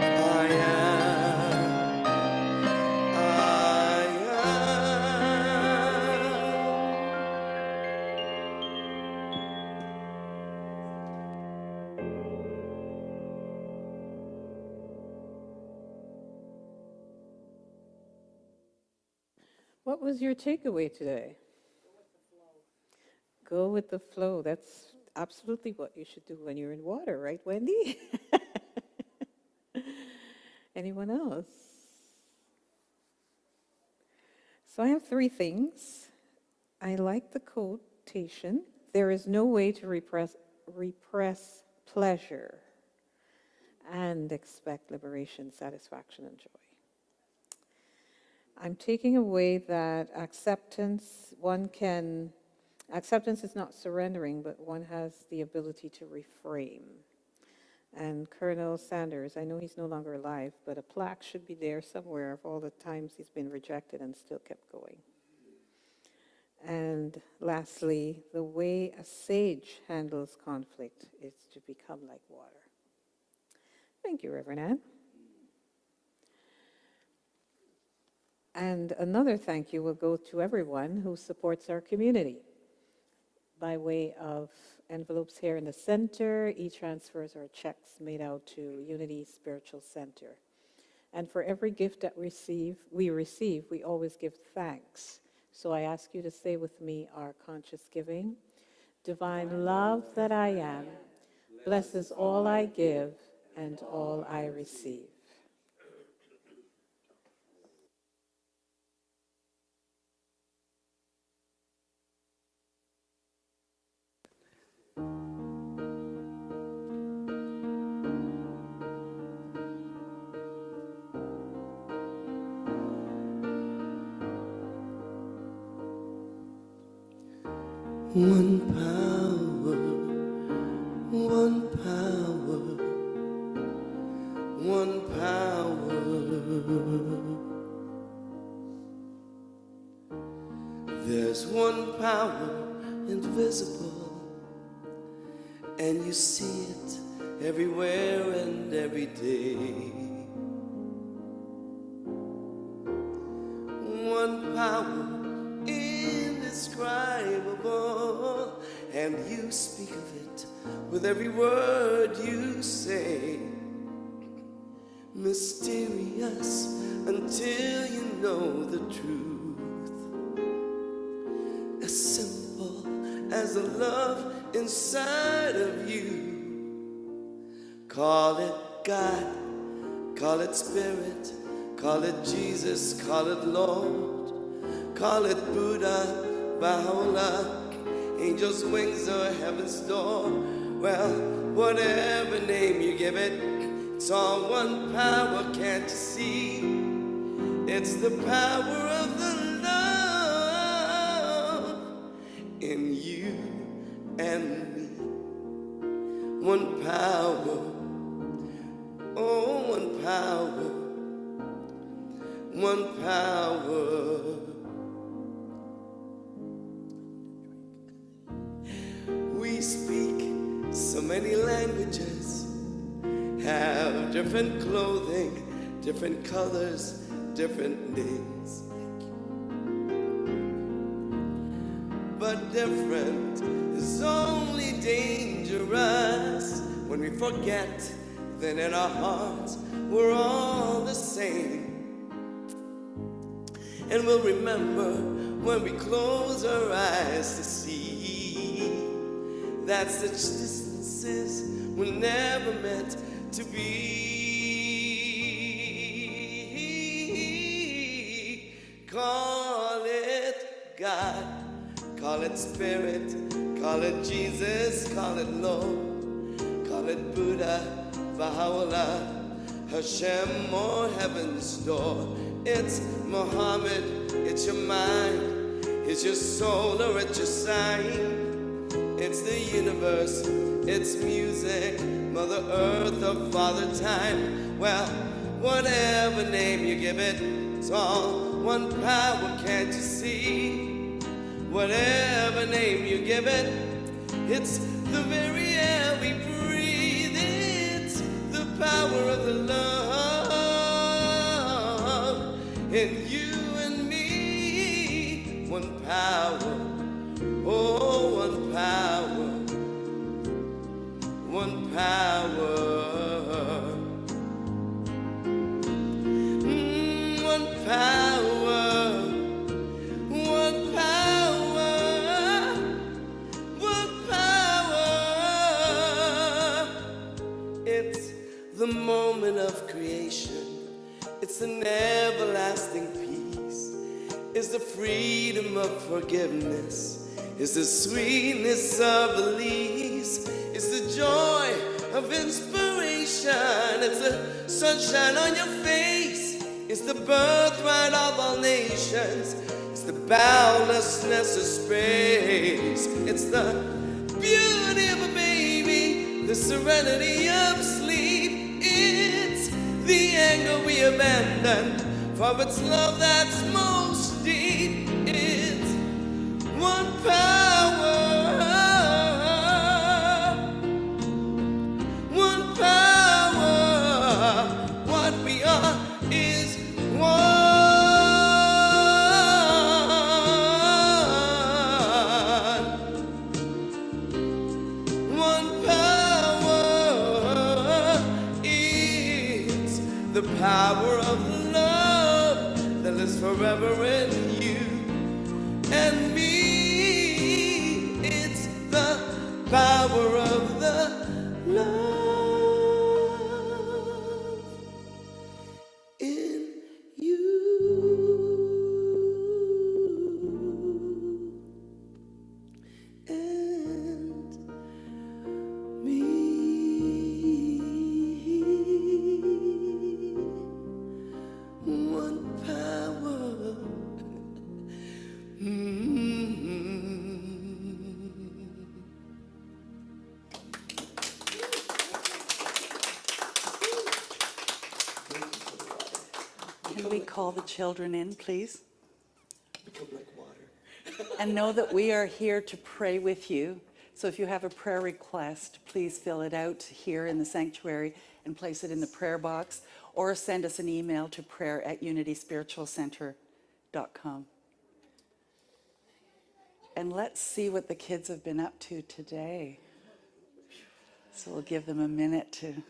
D: I am. I am.
B: What was your takeaway today? Go with the flow. That's absolutely what you should do when you're in water, right, Wendy? Anyone else? So I have three things. I like the quotation, there is no way to repress pleasure and expect liberation, satisfaction, and joy. I'm taking away that acceptance is not surrendering, but one has the ability to reframe. And Colonel Sanders, I know he's no longer alive, but a plaque should be there somewhere of all the times he's been rejected and still kept going. And lastly, the way a sage handles conflict is to become like water. Thank you, Reverend Ann. And another thank you will go to everyone who supports our community by way of envelopes here in the center, e-transfers or checks made out to Unity Spiritual Center. And for every gift that we receive, we always give thanks. So I ask you to say with me our conscious giving. Divine love that I am, blesses all I give and all I receive.
D: One power, one power, one power. There's one power invisible, and you see it everywhere and every day. One power indescribable, and you speak of it with every word you say. Mysterious until you know the truth. As simple as the love inside of you. Call it God, call it Spirit, call it Jesus, call it Lord, call it Buddha, Baha'u'llah, angels' wings or heaven's door. Well, whatever name you give it, it's all one power, can't you see? It's the power of the love in you and me. One power, oh, one power, one power. We speak so many languages, have different clothing, different colors, different names. But different is only dangerous when we forget that in our hearts we're all the same. And we'll remember when we close our eyes to see that such distances were never meant to be. Call it God, call it Spirit, call it Jesus, call it Lord, call it Buddha, Baha'u'llah, Hashem or Heaven's door. It's Muhammad, it's your mind, it's your soul or it's your sign. It's the universe, it's music, Mother Earth or Father Time. Well, whatever name you give it, it's all one power, can't you see? Whatever name you give it, it's the very air we breathe. It's the power of the love in you and me. One power, oh, one power, one power. One power, one power, one power. It's the moment of creation. It's an everlasting peace. It's the freedom of forgiveness. It's the sweetness of release. It's the joy of inspiration. It's the sunshine on your face. It's the birthright of all nations. It's the boundlessness of space. It's the beauty of a baby, the serenity of sleep. It's the anger we abandon for its love that's most deep. It's one power, one power. What we are is one. One power. It's the power of love that lives forever in you and me. It's the power of the love in you and me. One power. Mm-hmm.
A: Can we call the children in, please?
D: Become like water.
A: And know that we are here to pray with you. So if you have a prayer request, please fill it out here in the sanctuary and place it in the prayer box, or send us an email to prayer@unityspiritualcenter.com. And let's see what the kids have been up to today. So we'll give them a minute to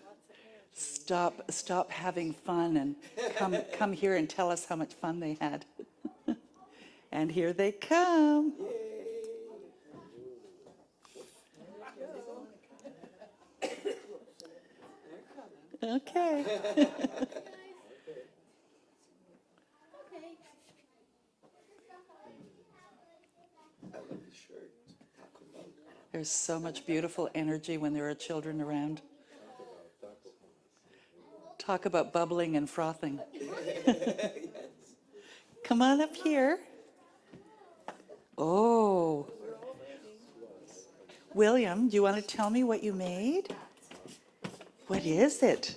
A: stop having fun and come here and tell us how much fun they had. And here they come. Okay. There's so much beautiful energy when there are children around. Talk about bubbling and frothing. Come on up here. Oh. William, do you want to tell me what you made? What is it?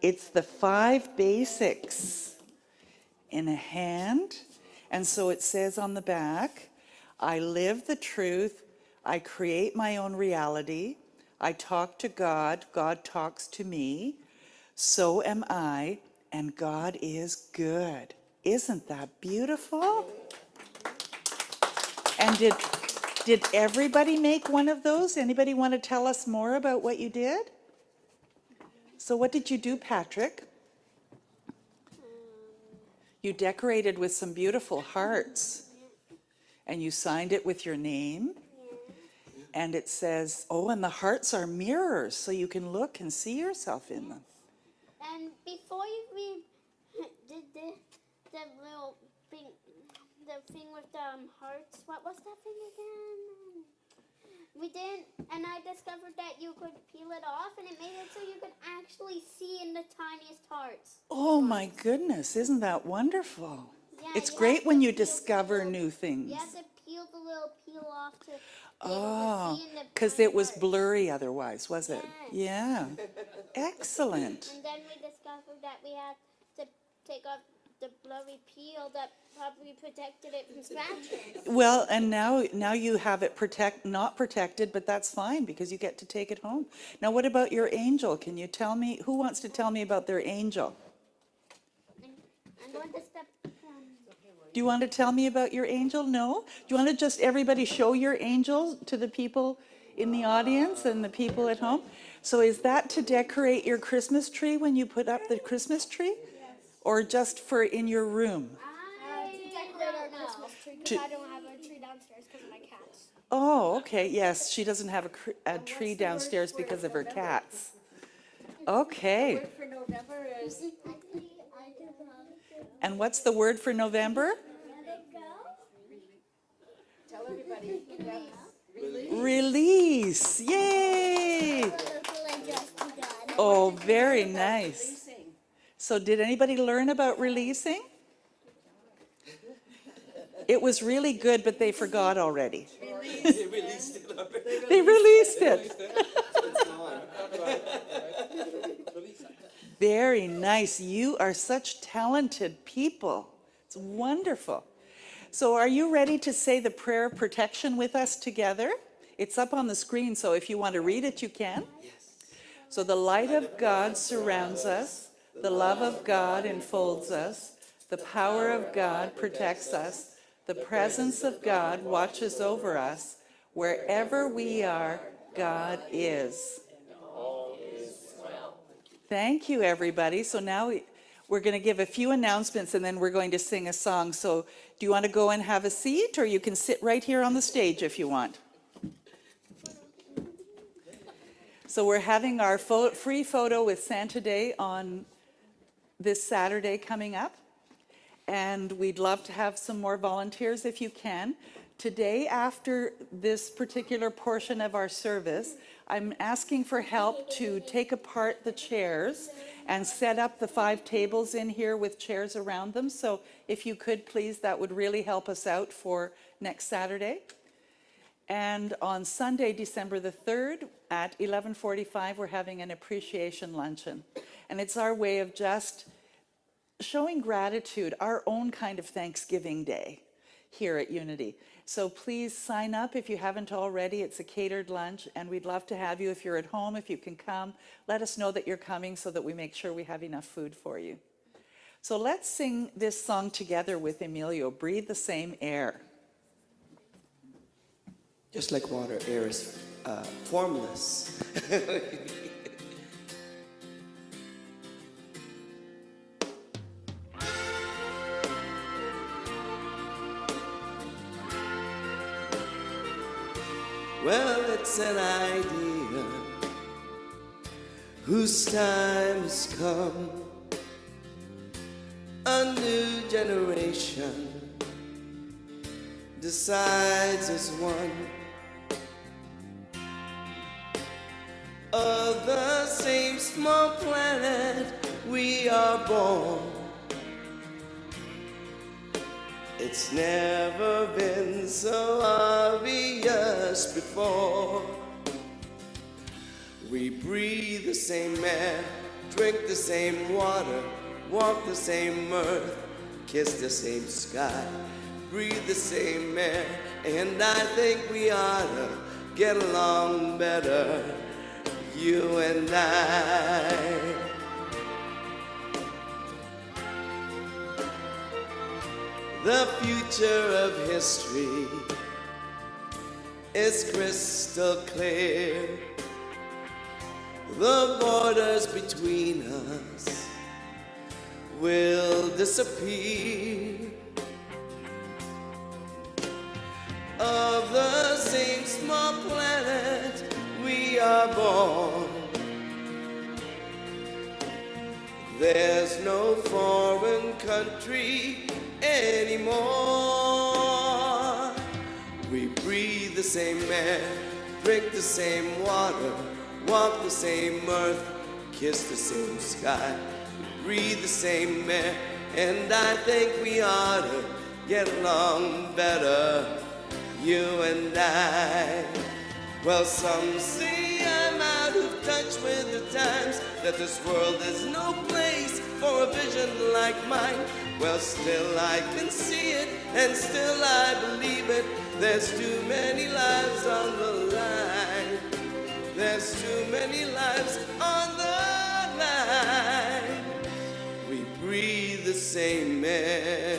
A: It's the 5 basics in a hand. And so it says on the back, I live the truth, I create my own reality, I talk to God, God talks to me, so am I, and God is good. Isn't that beautiful? And did everybody make one of those? Anybody want to tell us more about what you did? So what did you do, Patrick? You decorated with some beautiful hearts. And you signed it with your name. And it says, oh, and the hearts are mirrors, so you can look and see yourself in them.
H: And before we did the little thing, the thing with the hearts, what was that thing again? We didn't, and I discovered that you could peel it off, and it made it so you could actually see in the tiniest hearts.
A: Oh my goodness, isn't that wonderful?
H: Yeah,
A: It's
H: you
A: great
H: have
A: when
H: to
A: you
H: peel the
A: discover
H: little-
A: new things.
H: You have to peel the little peel off to be
A: Oh,
H: able to see in the
A: because
H: tiny
A: it was
H: hearts.
A: blurry otherwise, was it?
H: Yes.
A: Yeah. Excellent.
H: And then we discovered that we had to take off the blurry peel that probably protected it from scratches.
A: Well, and now you have it not protected, but that's fine because you get to take it home. Now, what about your angel? Can you tell me, who wants to tell me about their angel?
H: I'm going to step.
A: Do you want to tell me about your angel? No? Do you want to just everybody show your angel to the people in the audience and the people at home? So is that to decorate your Christmas tree when you put up the Christmas tree? Or just for in your room?
H: To decorate our Christmas tree
A: To-
H: I don't have a tree downstairs because of my cats.
A: Oh, okay, yes, she doesn't have a tree downstairs because of her cats. Okay,
H: For November is
A: and what's the word for November?
H: tell everybody.
A: Release, yay! Oh, very nice. So did anybody learn about releasing? It was really good, but they forgot already.
D: They released it already.
A: They released it.
D: It's gone.
A: Very nice. You are such talented people. It's wonderful. So are you ready to say the prayer of protection with us together? It's up on the screen, so if you want to read it, you can. So the light of God surrounds us. The love of God enfolds us. The power of God protects us. The presence of God watches over us. Wherever we are, God is. Thank you, everybody. So now we're going to give a few announcements and then we're going to sing a song. So do you want to go and have a seat, or you can sit right here on the stage if you want? So we're having our free photo with Santa Day on this Saturday coming up. And we'd love to have some more volunteers if you can. Today, after this particular portion of our service, I'm asking for help to take apart the chairs and set up the 5 tables in here with chairs around them. So if you could, please, that would really help us out for next Saturday. And on Sunday, December the 3rd at 11:45, we're having an appreciation luncheon. And it's our way of just showing gratitude, our own kind of Thanksgiving Day here at Unity. So please sign up if you haven't already. It's a catered lunch, and we'd love to have you. If you're at home, if you can come, let us know that you're coming so that we make sure we have enough food for you. So let's sing this song together with Emilio, Breathe the Same Air.
D: Just like water, air is formless. Well, it's an idea whose time has come. A new generation decides as one of the same small planet we are born. It's never been so obvious before. We breathe the same air, drink the same water, walk the same earth, kiss the same sky, breathe the same air, and I think we ought to get along better, you and I. The future of history is crystal clear. The borders between us will disappear. Of the same small planet we are born. There's no foreign country anymore. We breathe the same air, drink the same water, walk the same earth, kiss the same sky, breathe the same air, and I think we ought to get along better, you and I. Well, some say I'm out of touch with the times, that this world is no place for a vision like mine. Well, still I can see it, and still I believe it. There's too many lives on the line. There's too many lives on the line. We breathe the same air.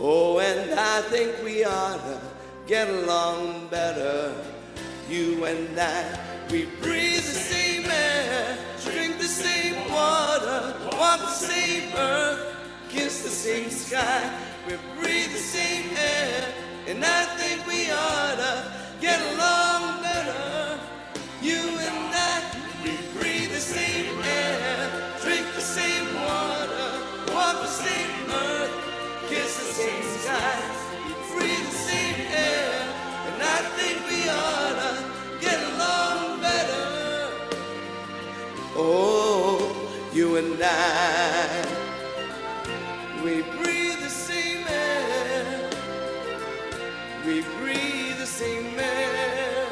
D: Oh, and I think we ought to get along better, you and I. We breathe the same air, drink the same water, walk the same earth, kiss the same sky. We breathe the same air, and I think we ought to get along better, you and I. We breathe the same air, drink the same water, walk the same earth, kiss the same sky. We breathe the same air, and I think we ought to get along better. Oh, you and I, we breathe the same air. We breathe the same air.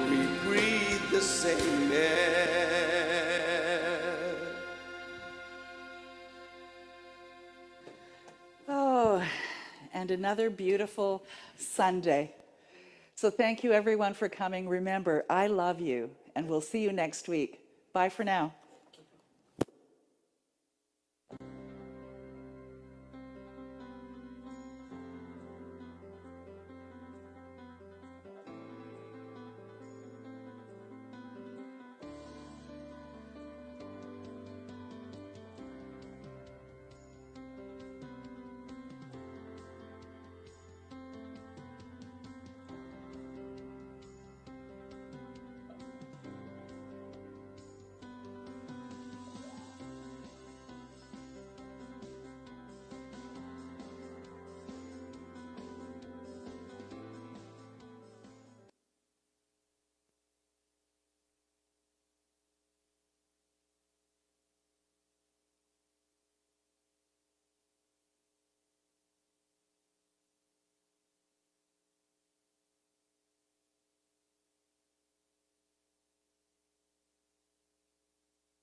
D: We breathe the same air.
A: Oh, and another beautiful Sunday. So thank you everyone for coming. Remember, I love you, and we'll see you next week. Bye for now.